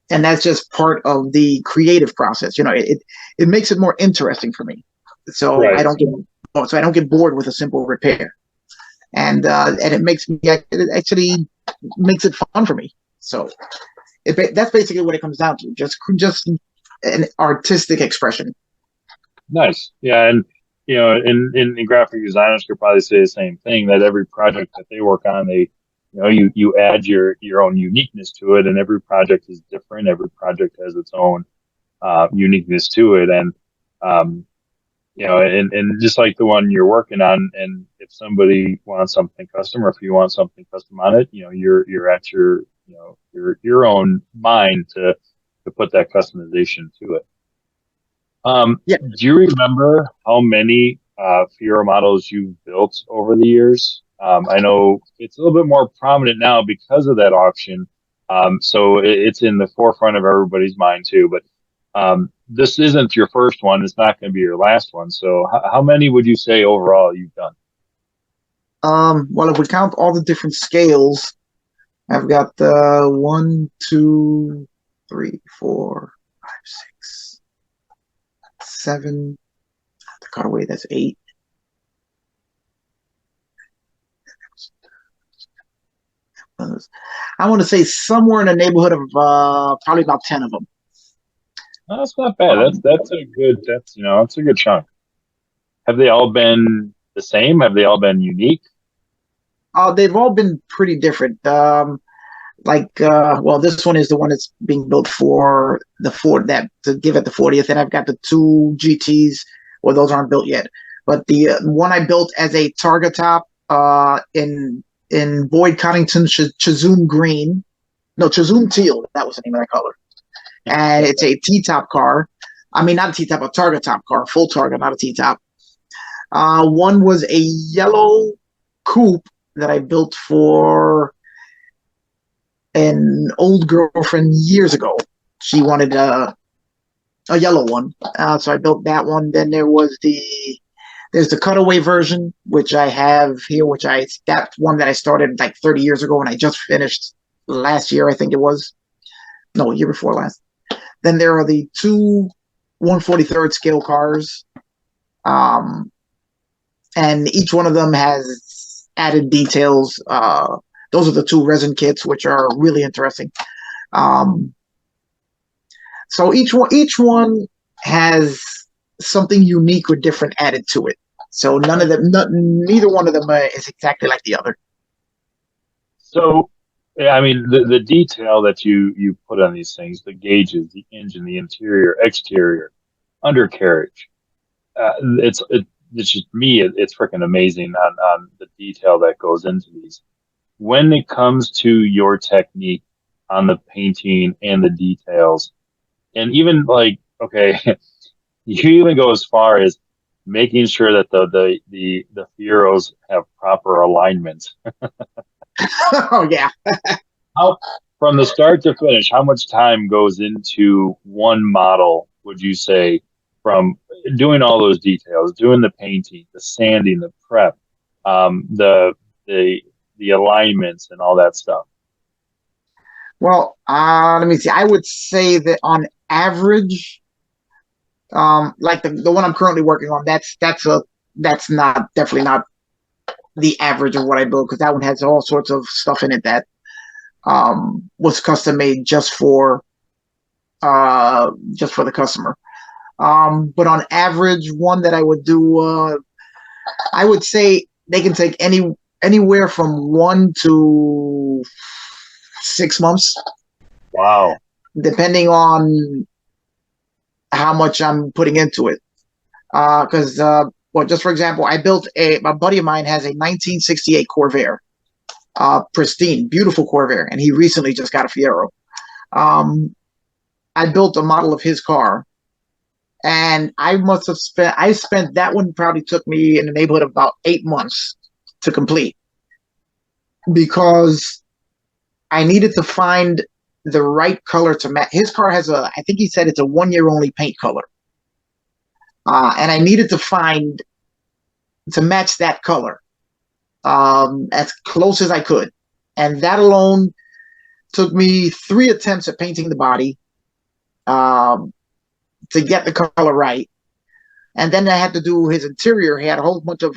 And that's just part of the creative process. It makes it more interesting for me, so Right. I don't get bored with a simple repair, and it actually makes it fun for me. So that's basically what it comes down to. Just an artistic expression. Nice. Yeah, and in graphic designers could probably say the same thing, that every project that they work on, you add your own uniqueness to it, and every project is different. Every project has its own uniqueness to it, and and just like the one you're working on, and if somebody wants something custom, or if you want something custom on it, you're at your own mind to put that customization to it. Yeah. Do you remember how many Fiero models you've built over the years? I know it's a little bit more prominent now because of that auction. So it's in the forefront of everybody's mind too. But this isn't your first one. It's not going to be your last one. So how many would you say overall you've done? Well, if we count all the different scales, I've got 1, 2, 3, 4, 5, 6, 7. The cutaway, that's 8. I want to say somewhere in the neighborhood of probably about 10 of them. No, that's not bad. That's a good chunk. Have they all been the same? Have they all been unique? They've all been pretty different. Well, this one is the one that's being built for the Ford that to give at the 40th, and I've got the 2 GTs. Well, those aren't built yet, but the one I built as a Targa top in Boyd Coddington Chazoom green, no Chazoom teal. That was the name of that color, and it's a T-top car. I mean, not a T-top, a Targa top car, full Targa, not a T-top. One was a yellow coupe that I built for an old girlfriend years ago. She wanted a yellow one, so I built that one. Then there's the cutaway version, which I have here, that's one that I started like 30 years ago, and I just finished last year, I think it was. No, year before last. Then there are the 2 1/43rd scale cars, and each one of them has added details. Those are the 2 resin kits, which are really interesting. So each one has something unique or different added to it. So neither one of them is exactly like the other. So, yeah, I mean, the detail that you put on these things, the gauges, the engine, the interior, exterior, undercarriage, it's just me. It's freaking amazing on the detail that goes into these. When it comes to your technique on the painting and the details, and even like, okay, you even go as far as making sure that the Fieros have proper alignment. Oh yeah. How, from the start to finish, how much time goes into one model, would you say, from doing all those details, doing the painting, the sanding, the prep, the alignments and all that stuff? Well, let me see. I would say that on average, like the one I'm currently working on, that's definitely not the average of what I build, because that one has all sorts of stuff in it that was custom made just for the customer. But on average, one that I would do, I would say they can take anywhere from 1 to 6 months. Wow. Depending on how much I'm putting into it. Well, just for example, I built a buddy of mine has a 1968 Corvair. pristine, beautiful Corvair, and he recently just got a Fiero. I built a model of his car, and I spent that one probably took me in the neighborhood of about 8 months to complete because I needed to find the right color to match. His car has I think he said it's a 1 year only paint color. And I needed to match that color as close as I could. And that alone took me 3 attempts at painting the body to get the color right. And then I had to do his interior. He had a whole bunch of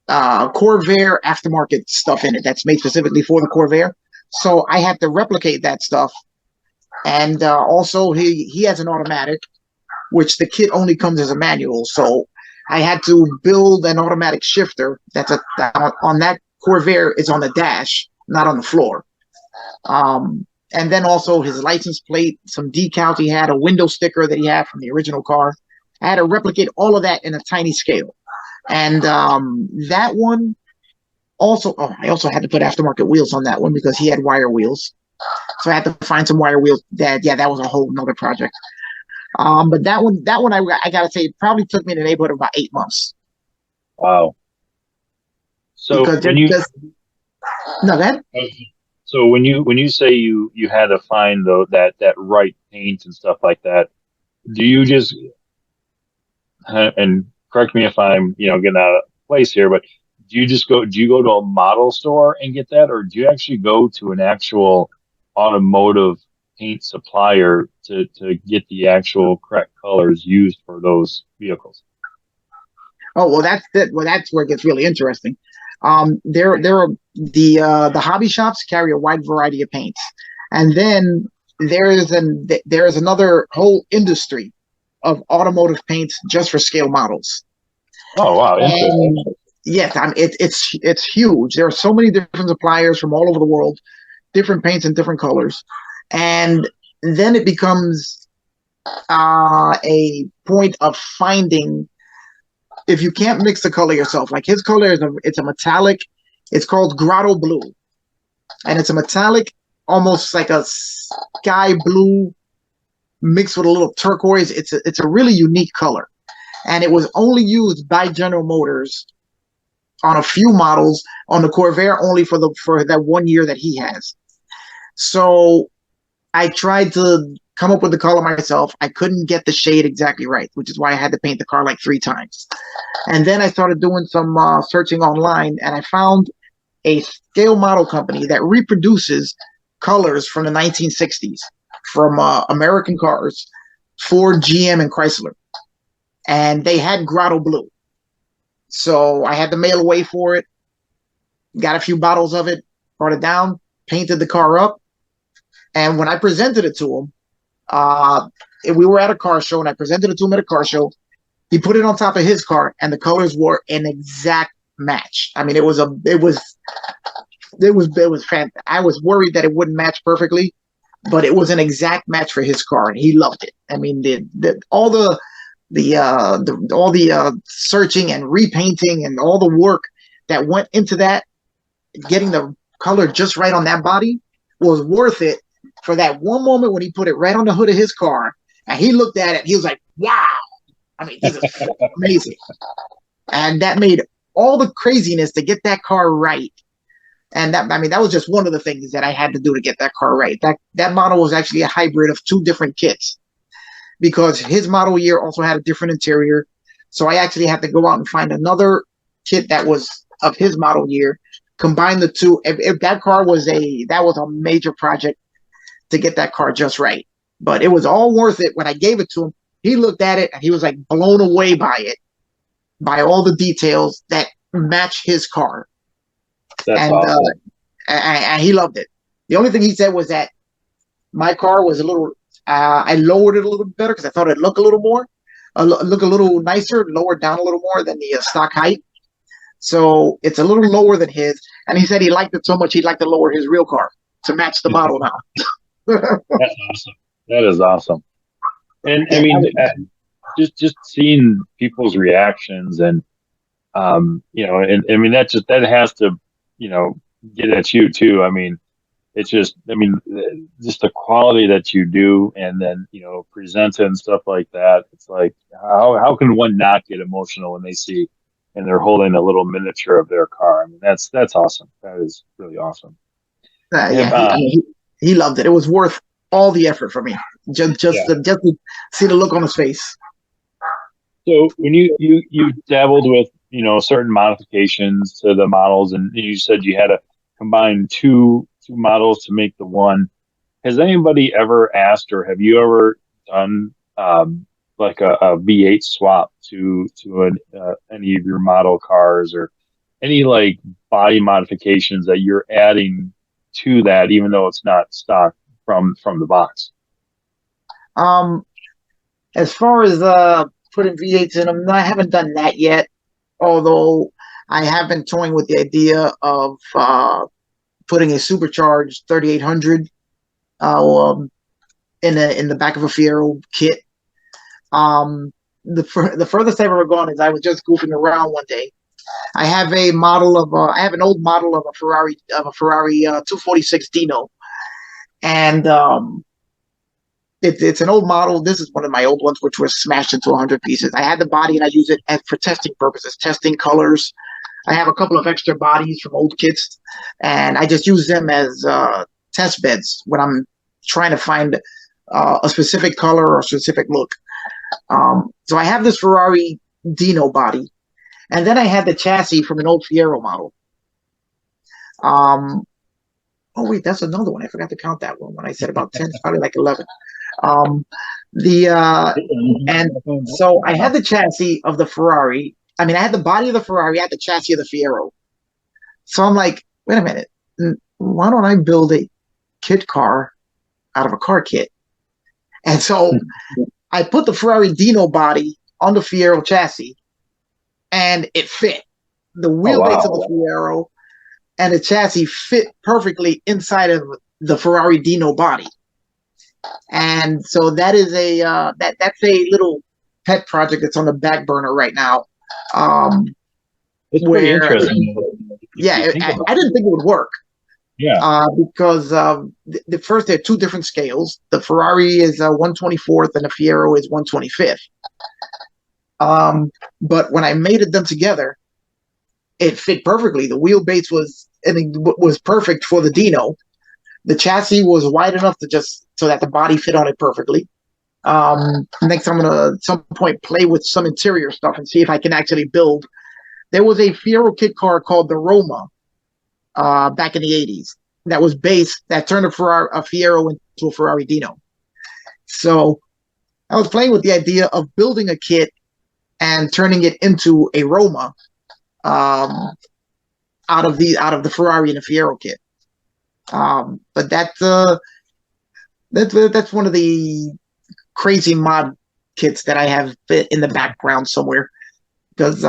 Corvair aftermarket stuff in it that's made specifically for the Corvair. So I had to replicate that stuff. And also he has an automatic, which the kit only comes as a manual. So I had to build an automatic shifter that's on that Corvair is on the dash, not on the floor. And then also his license plate, some decals he had, a window sticker that he had from the original car. I had to replicate all of that in a tiny scale. And that one also, I also had to put aftermarket wheels on that one because he had wire wheels. So I had to find some wire wheels. That was a whole nother project. But that one, I gotta say, it probably took me in the neighborhood of about 8 months. Wow. So because when you no, go ahead. So when you say you had to find that right paint and stuff like that, do you just and correct me if I'm getting out of place here, but do you go to a model store and get that, or do you actually go to an actual automotive paint supplier to get the actual correct colors used for those vehicles? Oh, well, that's it. Well, that's where it gets really interesting. There are the hobby shops carry a wide variety of paints, and then there is another whole industry of automotive paints just for scale models. Oh wow! And yes, it's huge. There are so many different suppliers from all over the world, different paints and different colors, and then it becomes a point of finding. If you can't mix the color yourself, like his color it's a metallic, it's called grotto blue. And it's a metallic, almost like a sky blue mixed with a little turquoise. It's a really unique color. And it was only used by General Motors on a few models on the Corvair only for that 1 year that he has. So I tried to come up with the color myself. I couldn't get the shade exactly right, which is why I had to paint the car like 3 times. And then I started doing some searching online, and I found a scale model company that reproduces colors from the 1960s from American cars, Ford, GM, and Chrysler. And they had grotto blue. So I had to mail away for it, got a few bottles of it, brought it down, painted the car up. And when I presented it to him, we were at a car show, and I presented it to him at a car show. He put it on top of his car, and the colors were an exact match. I mean, it was fantastic. I was worried that it wouldn't match perfectly, but it was an exact match for his car, and he loved it. I mean, all the searching and repainting and all the work that went into that, getting the color just right on that body was worth it for that one moment when he put it right on the hood of his car and he looked at it. He was like, wow. I mean, this is amazing. And that made all the craziness to get that car right. And that was just one of the things that I had to do to get that car right. That model was actually a hybrid of 2 different kits because his model year also had a different interior. So I actually had to go out and find another kit that was of his model year, combine the 2. If that car was a major project to get that car just right. But it was all worth it when I gave it to him. He looked at it and he was like blown away by it, by all the details that match his car. That's awesome. And he loved it. The only thing he said was that my car was a little, I lowered it a little bit better because I thought it'd look a little more, look a little nicer, lowered down a little more than the stock height. So it's a little lower than his. And he said he liked it so much he'd like to lower his real car to match the model now. That's awesome. That is awesome. And I mean, just seeing people's reactions and, and I mean, that has to get at you too. I mean, it's just, just the quality that you do, and then present it and stuff like that. It's like how can one not get emotional when they see and they're holding a little miniature of their car? I mean, that's awesome. That is really awesome. Yeah, he loved it. It was worth all the effort for me. Just to see the look on his face. So when you dabbled with certain modifications to the models, and you said you had to combine two models to make the one. Has anybody ever asked, or have you ever done like a V8 swap to any of your model cars, or any like body modifications that you're adding to that, even though it's not stock from the box? As far as putting V8s in them, no, I haven't done that yet. Although I have been toying with the idea of putting a supercharged 3800 in the back of a Fiero kit. The furthest I've ever gone is I was just goofing around one day. I have a model of I have an old model of a Ferrari 246 Dino, and it's an old model. This is one of my old ones, which was smashed into 100 pieces. I had the body, and I use it for testing purposes, testing colors. I have a couple of extra bodies from old kits, and I just use them as test beds when I'm trying to find a specific color or a specific look. So I have this Ferrari Dino body, and then I had the chassis from an old Fiero model. Oh wait, that's another one. I forgot to count that one when I said about 10. It's probably like 11. And so I had the chassis of the Ferrari. I mean, I had the body of the Ferrari, I had the chassis of the Fiero. So I'm like, wait a minute, why don't I build a kit car out of a car kit? And so I put the Ferrari Dino body on the Fiero chassis, and it fit. The wheelbase of the Fiero and the chassis fit perfectly inside of the Ferrari Dino body. And so that is that's a little pet project that's on the back burner right now. It's pretty interesting. I didn't think it would work. Yeah. Because the first, there are two different scales. The Ferrari is 1/24th and the Fiero is 1/25th. But when I mated them together, it fit perfectly. The wheelbase was perfect for the Dino. The chassis was wide enough to just so that the body fit on it perfectly. Next, I'm gonna at some point play with some interior stuff and see if I can actually build. There was a Fiero kit car called the Roma back in the 80s that turned a Fiero into a Ferrari Dino. So I was playing with the idea of building a kit and turning it into a Roma out of the Ferrari and the Fiero kit. But that's one of the crazy mod kits that I have in the background somewhere. Because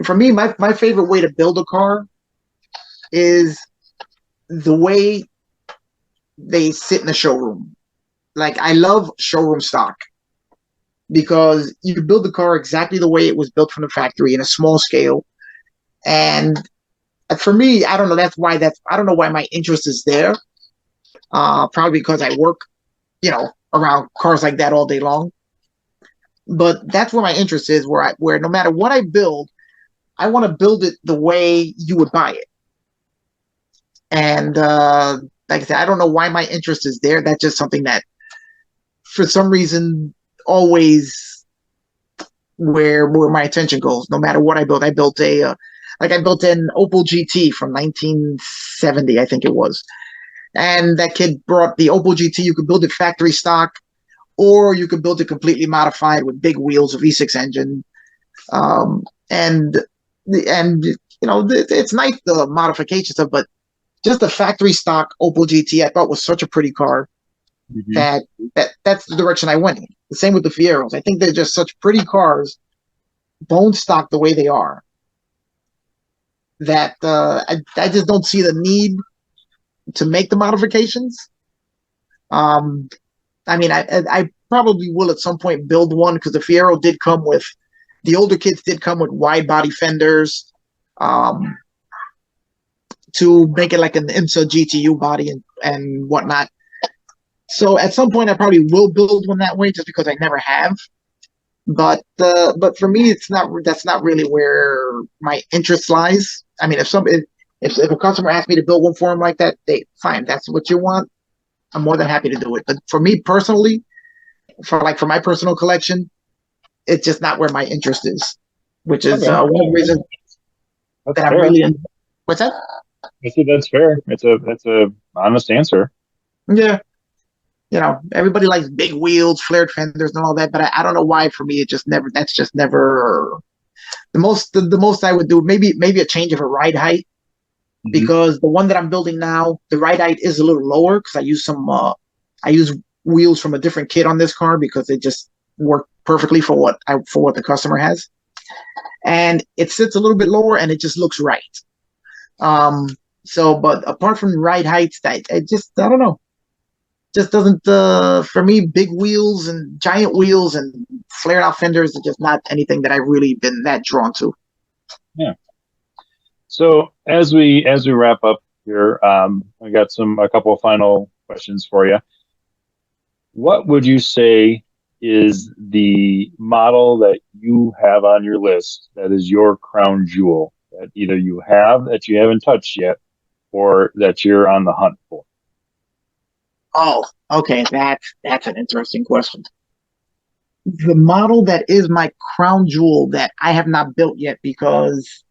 for me, my favorite way to build a car is the way they sit in the showroom. Like, I love showroom stock because you build the car exactly the way it was built from the factory in a small scale. And for me, I don't know. I don't know why my interest is there. Probably because I work, around cars like that all day long. But that's where my interest is, where no matter what I build, I want to build it the way you would buy it. And like I said, I don't know why my interest is there. That's just something that, for some reason, always where my attention goes. No matter what I build, I built an Opel GT from 1970, I think it was. And that kid brought the Opel GT. You could build it factory stock, or you could build it completely modified with big wheels, a V6 engine. And it's nice, the modification stuff, but just the factory stock Opel GT I thought was such a pretty car. Mm-hmm. That's the direction I went in. The same with the Fieros. I think they're just such pretty cars, bone stock the way they are, that I just don't see the need to make the modifications. I mean, I probably will at some point build one, because the Fiero did come with, the older kits did come with wide body fenders. to make it like an IMSA GTU body and whatnot. So at some point, I probably will build one that way, just because I never have. But for me, that's not really where my interest lies. I mean, if a customer asks me to build one for them like that, fine, that's what you want. I'm more than happy to do it. But for me personally, for my personal collection, it's just not where my interest is, which is one of the reasons that I'm really. What's that? I said that's fair. That's a honest answer. Yeah. Everybody likes big wheels, flared fenders, and all that, but I don't know why. For me, that's just never the most I would do. Maybe a change of a ride height, because the one that I'm building now, the ride height is a little lower because I use wheels from a different kit on this car because they just work perfectly for what the customer has, and it sits a little bit lower and it just looks right. But apart from ride heights, I don't know. Just doesn't, for me, big wheels and giant wheels and flared out fenders are just not anything that I've really been that drawn to. Yeah. So as we wrap up here, I got a couple of final questions for you. What would you say is the model that you have on your list that is your crown jewel, that either you have that you haven't touched yet, or that you're on the hunt for? Oh, okay. That's an interesting question. The model that is my crown jewel that I have not built yet, because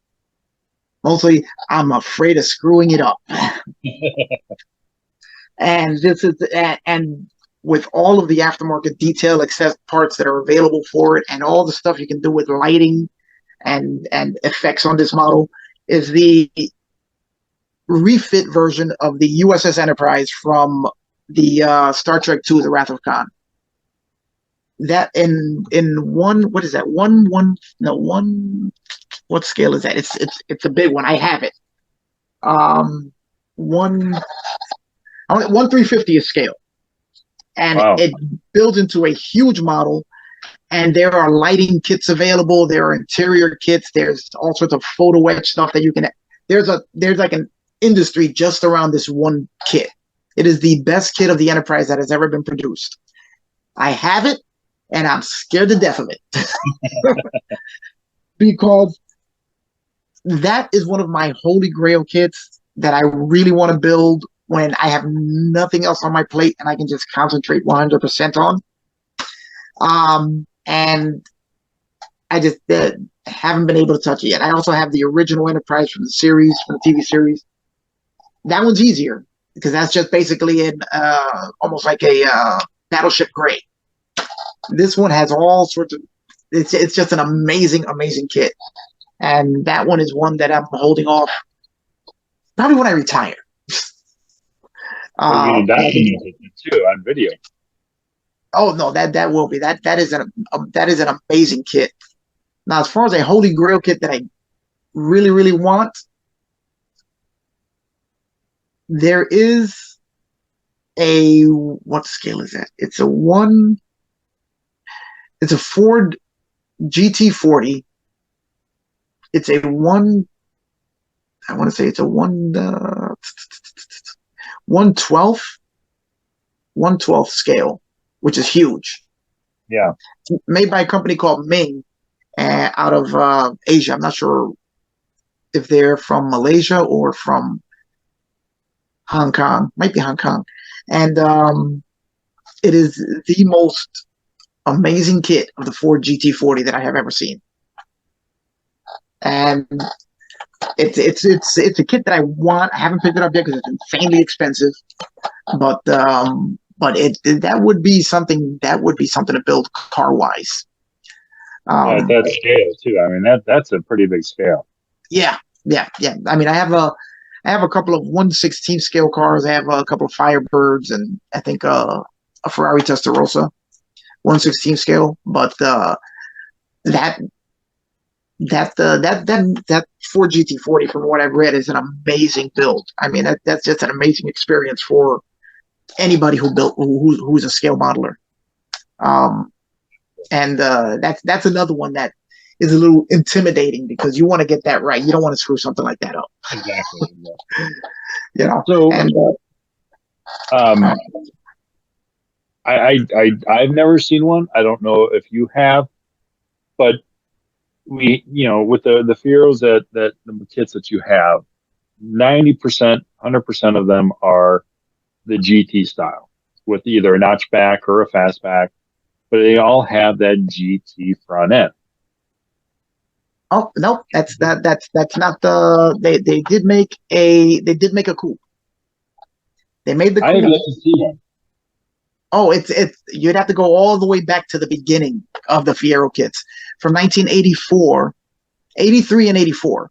mostly I'm afraid of screwing it up. and with all of the aftermarket detail access parts that are available for it, and all the stuff you can do with lighting and effects on this model, is the refit version of the USS Enterprise from the Star Trek II, The Wrath of Khan. That in one, what is that? What scale is that? It's a big one. I have it. 1/350th scale. And wow. It builds into a huge model, and there are lighting kits available, there are interior kits, there's all sorts of photo etch stuff that you can. There's like an industry just around this one kit. It is the best kit of the Enterprise that has ever been produced. I have it, and I'm scared to death of it. Because that is one of my holy grail kits that I really want to build when I have nothing else on my plate and I can just concentrate 100% on. And I just haven't been able to touch it yet. I also have the original Enterprise from the TV series. That one's easier, because that's just basically almost like a battleship gray. This one has all sorts of. It's just an amazing kit, and that one is one that I'm holding off probably when I retire. You're going to document it too on video. Oh no, that will be that is an amazing kit. Now, as far as a holy grail kit that I really want, there is what scale is that? It's a Ford GT40. It's a I want to say it's a 1/12 scale, which is huge. Yeah. It's made by a company called Ming, out of Asia. I'm not sure if they're from Malaysia or from Hong Kong. Might be Hong Kong. And it is the most amazing kit of the Ford GT40 that I have ever seen. And it's a kit that I want. I haven't picked it up yet because it's insanely expensive. But that would be something to build car wise. That scale too. I mean, that's a pretty big scale. Yeah. I mean, I have a couple of 1/16 scale cars. I have a couple of Firebirds, and I think a Ferrari Testarossa, 1/16 scale. But that Ford GT40, from what I've read, is an amazing build. I mean, that's just an amazing experience for anybody who's a scale modeler. And that's another one that is a little intimidating because you want to get that right. You don't want to screw something like that up. Exactly. So, And uh, I've never seen one. I don't know if you have, but with the Fieros that the kits that you have, 90%, 100% of them are the GT style with either a notchback or a fastback, but they all have that GT front end. oh no, that's not the. They did make a coupe. They made the coupe. I have yet to see one. Oh, it's you'd have to go all the way back to the beginning of the Fiero kits from 1984, 83 and 84.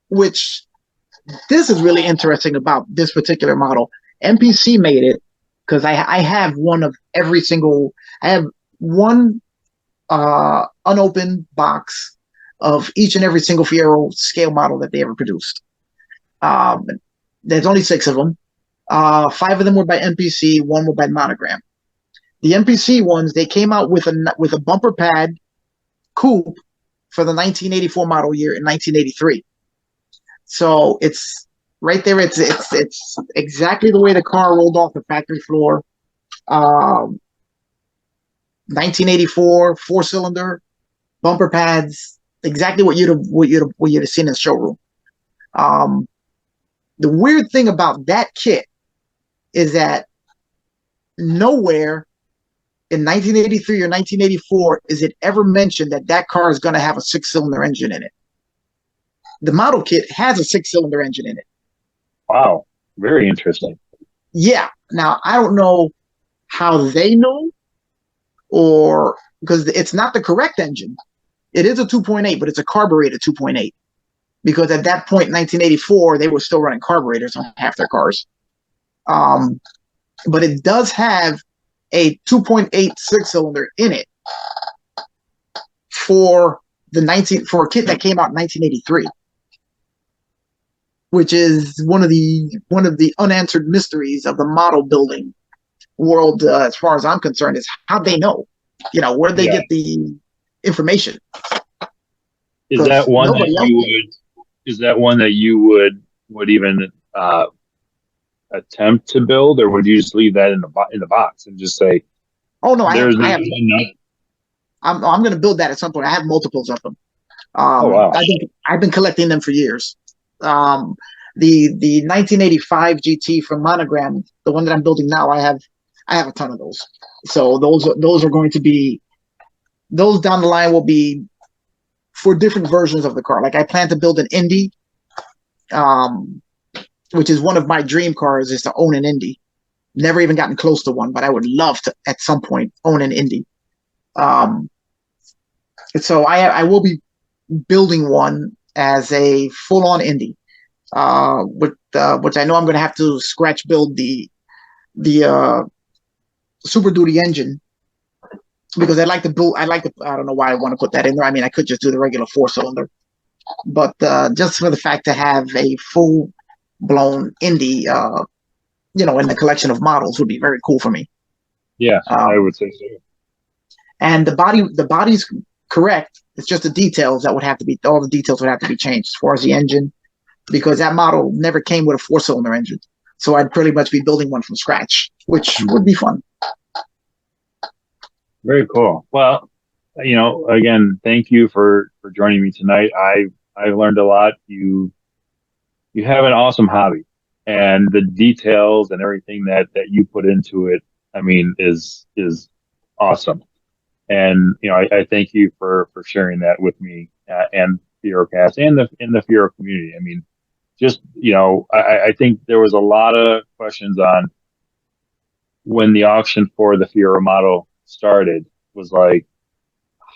Which this is really interesting about this particular model. MPC made it because I have one of every single. I have one unopened box of each and every single Fiero scale model that they ever produced. There's only 6 of them. 5 of them were by MPC, 1 were by Monogram. The MPC ones, they came out with a bumper pad coupe for the 1984 model year in 1983. So it's right there. It's exactly the way the car rolled off the factory floor. 1984 4-cylinder bumper pads, exactly what you'd have seen in the showroom. The weird thing about that kit is that nowhere in 1983 or 1984 is it ever mentioned that that car is going to have a 6-cylinder engine in it. The model kit has a 6-cylinder engine in it. Wow, very interesting. Yeah. Now I don't know how they know, or because it's not the correct engine. It is a 2.8, but it's a carbureted 2.8. Because at that point, in 1984, they were still running carburetors on half their cars. But it does have a 2.8 6-cylinder in it for a kit that came out in 1983, which is one of the unanswered mysteries of the model building world, as far as I'm concerned, is how they know, where they get the information. Is that one that you would even attempt to build, or would you just leave that in the box and just say, "Oh no, I'm going to build that at some point." I have multiples of them. Oh wow! I've been collecting them for years. The 1985 GT from Monogram, the one that I'm building now, I have a ton of those. So those are going to be, those down the line will be for different versions of the car. Like I plan to build an Indy, which is one of my dream cars, is to own an Indy. Never even gotten close to one, but I would love to at some point own an Indy. So I will be building one as a full-on Indy, which I know I'm going to have to scratch build the Super Duty engine, because I don't know why I want to put that in there. I mean, I could just do the regular 4-cylinder, but just for the fact to have a full-blown Indy, in the collection of models would be very cool for me. Yeah, I would say so. And the body's correct. It's just the details that would have to be, all the details would have to be changed as far as the engine, because that model never came with a 4-cylinder engine. So I'd pretty much be building one from scratch, which would be fun. Very cool. Well, again, thank you for joining me tonight. I've learned a lot. You have an awesome hobby, and the details and everything that you put into it, I mean, is awesome. And I thank you for sharing that with me and FieroCast and the Fiero community. I mean, just I think there was a lot of questions on when the auction for the Fiero model started, was like,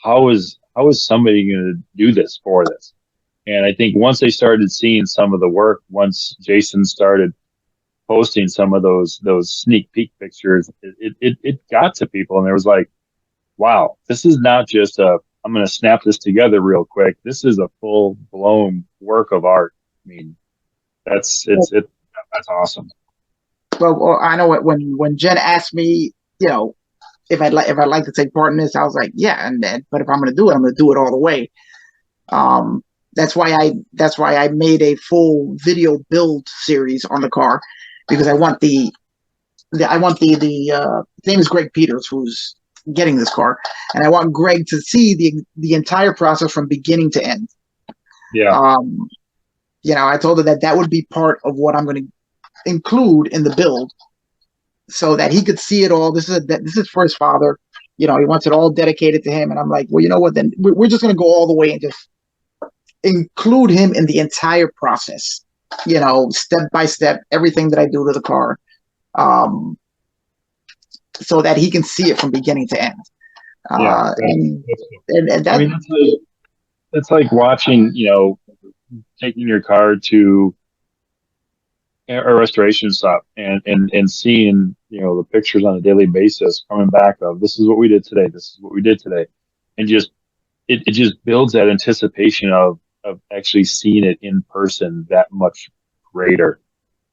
how is somebody going to do this for this? And I think once they started seeing some of the work, once Jason started posting some of those sneak peek pictures, it got to people, and there was like, wow, this is not just I'm going to snap this together real quick. This is a full blown work of art. I mean, that's awesome. Well, I know when Jen asked me, if I'd like to take part in this. I was like, yeah, but if I'm going to do it, I'm going to do it all the way. That's why I made a full video build series on the car, because I want the name is Greg Peters, who's getting this car, and I want Greg to see the entire process from beginning to end. Yeah. I told her that would be part of what I'm going to include in the build, so that he could see it all. This is for his father. He wants it all dedicated to him. And I'm like, well, you know what? Then we're just going to go all the way and just include him in the entire process. Step by step, everything that I do to the car, so that he can see it from beginning to end. And that's, I mean, it's like watching, taking your car to a restoration shop and seeing, the pictures on a daily basis coming back of, this is what we did today. This is what we did today. And just, it just builds that anticipation of actually seeing it in person that much greater.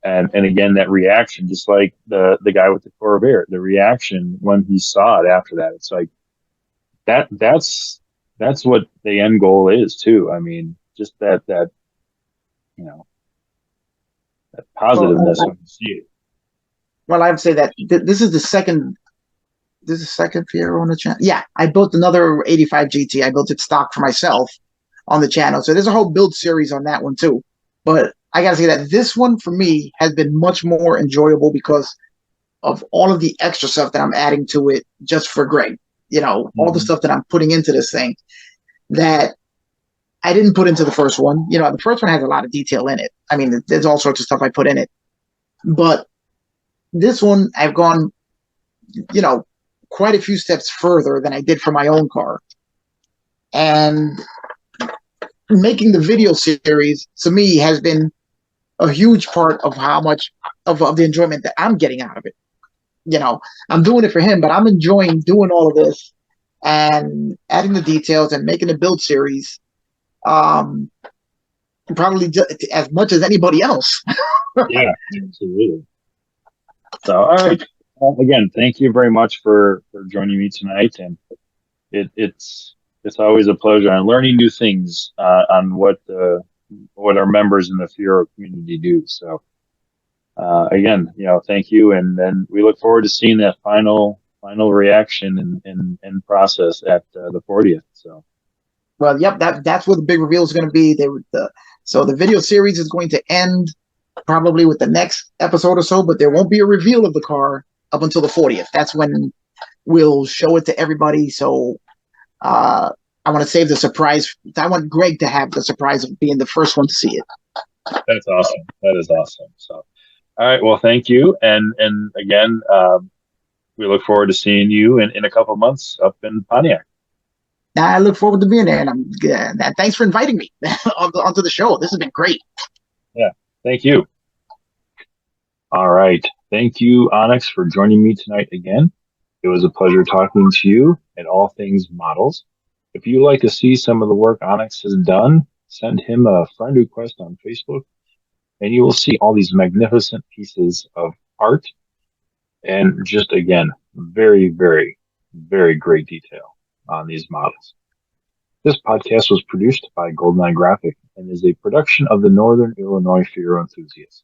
And again, that reaction, just like the guy with the Corvair, the reaction when he saw it after that, it's like that's what the end goal is too. I mean, just that positiveness when you see it. Well, I would say that this is the second Fiero on the channel. Yeah, I built another 85 GT. I built it stock for myself on the channel. So there's a whole build series on that one too. But I got to say that this one for me has been much more enjoyable because of all of the extra stuff that I'm adding to it just for Greg. All the stuff that I'm putting into this thing that I didn't put into the first one. The first one has a lot of detail in it. I mean, there's all sorts of stuff I put in it. But this one, I've gone, quite a few steps further than I did for my own car. And making the video series, to me, has been a huge part of how much of the enjoyment that I'm getting out of it. I'm doing it for him, but I'm enjoying doing all of this and adding the details and making a build series. Probably just as much as anybody else. Yeah, absolutely. So, all right. Well, again, thank you very much for joining me tonight, and it's always a pleasure. I'm learning new things on what our members in the Fiero community do. So, again, thank you, and then we look forward to seeing that final reaction and process at the 40th. So. Well, yep, that's what the big reveal is going to be. So the video series is going to end probably with the next episode or so, but there won't be a reveal of the car up until the 40th. That's when we'll show it to everybody. So I want to save the surprise. I want Greg to have the surprise of being the first one to see it. That's awesome. That is awesome. So, all right. Well, thank you. And again, we look forward to seeing you in a couple of months up in Pontiac. I look forward to being there, and thanks for inviting me onto the show. This has been great. Yeah, thank you. All right. Thank you, Onyx, for joining me tonight again. It was a pleasure talking to you at All Things Models. If you'd like to see some of the work Onyx has done, send him a friend request on Facebook, and you will see all these magnificent pieces of art and just, again, very, very, very great detail on these models. This podcast was produced by Goldeneye Graphic and is a production of the Northern Illinois Fiero Enthusiasts.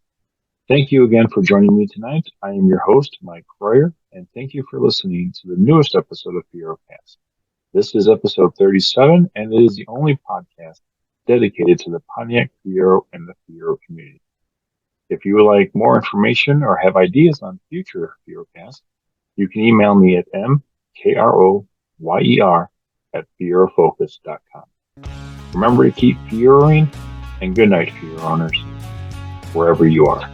Thank you again for joining me tonight. I am your host, Mike Royer, and thank you for listening to the newest episode of FieroCast. This is episode 37, and it is the only podcast dedicated to the Pontiac Fiero and the Fiero community. If you would like more information or have ideas on future FieroCast, you can email me at mkroyer@fierofocus.com. Remember to keep Fieroing, and good night, Fiero owners, wherever you are.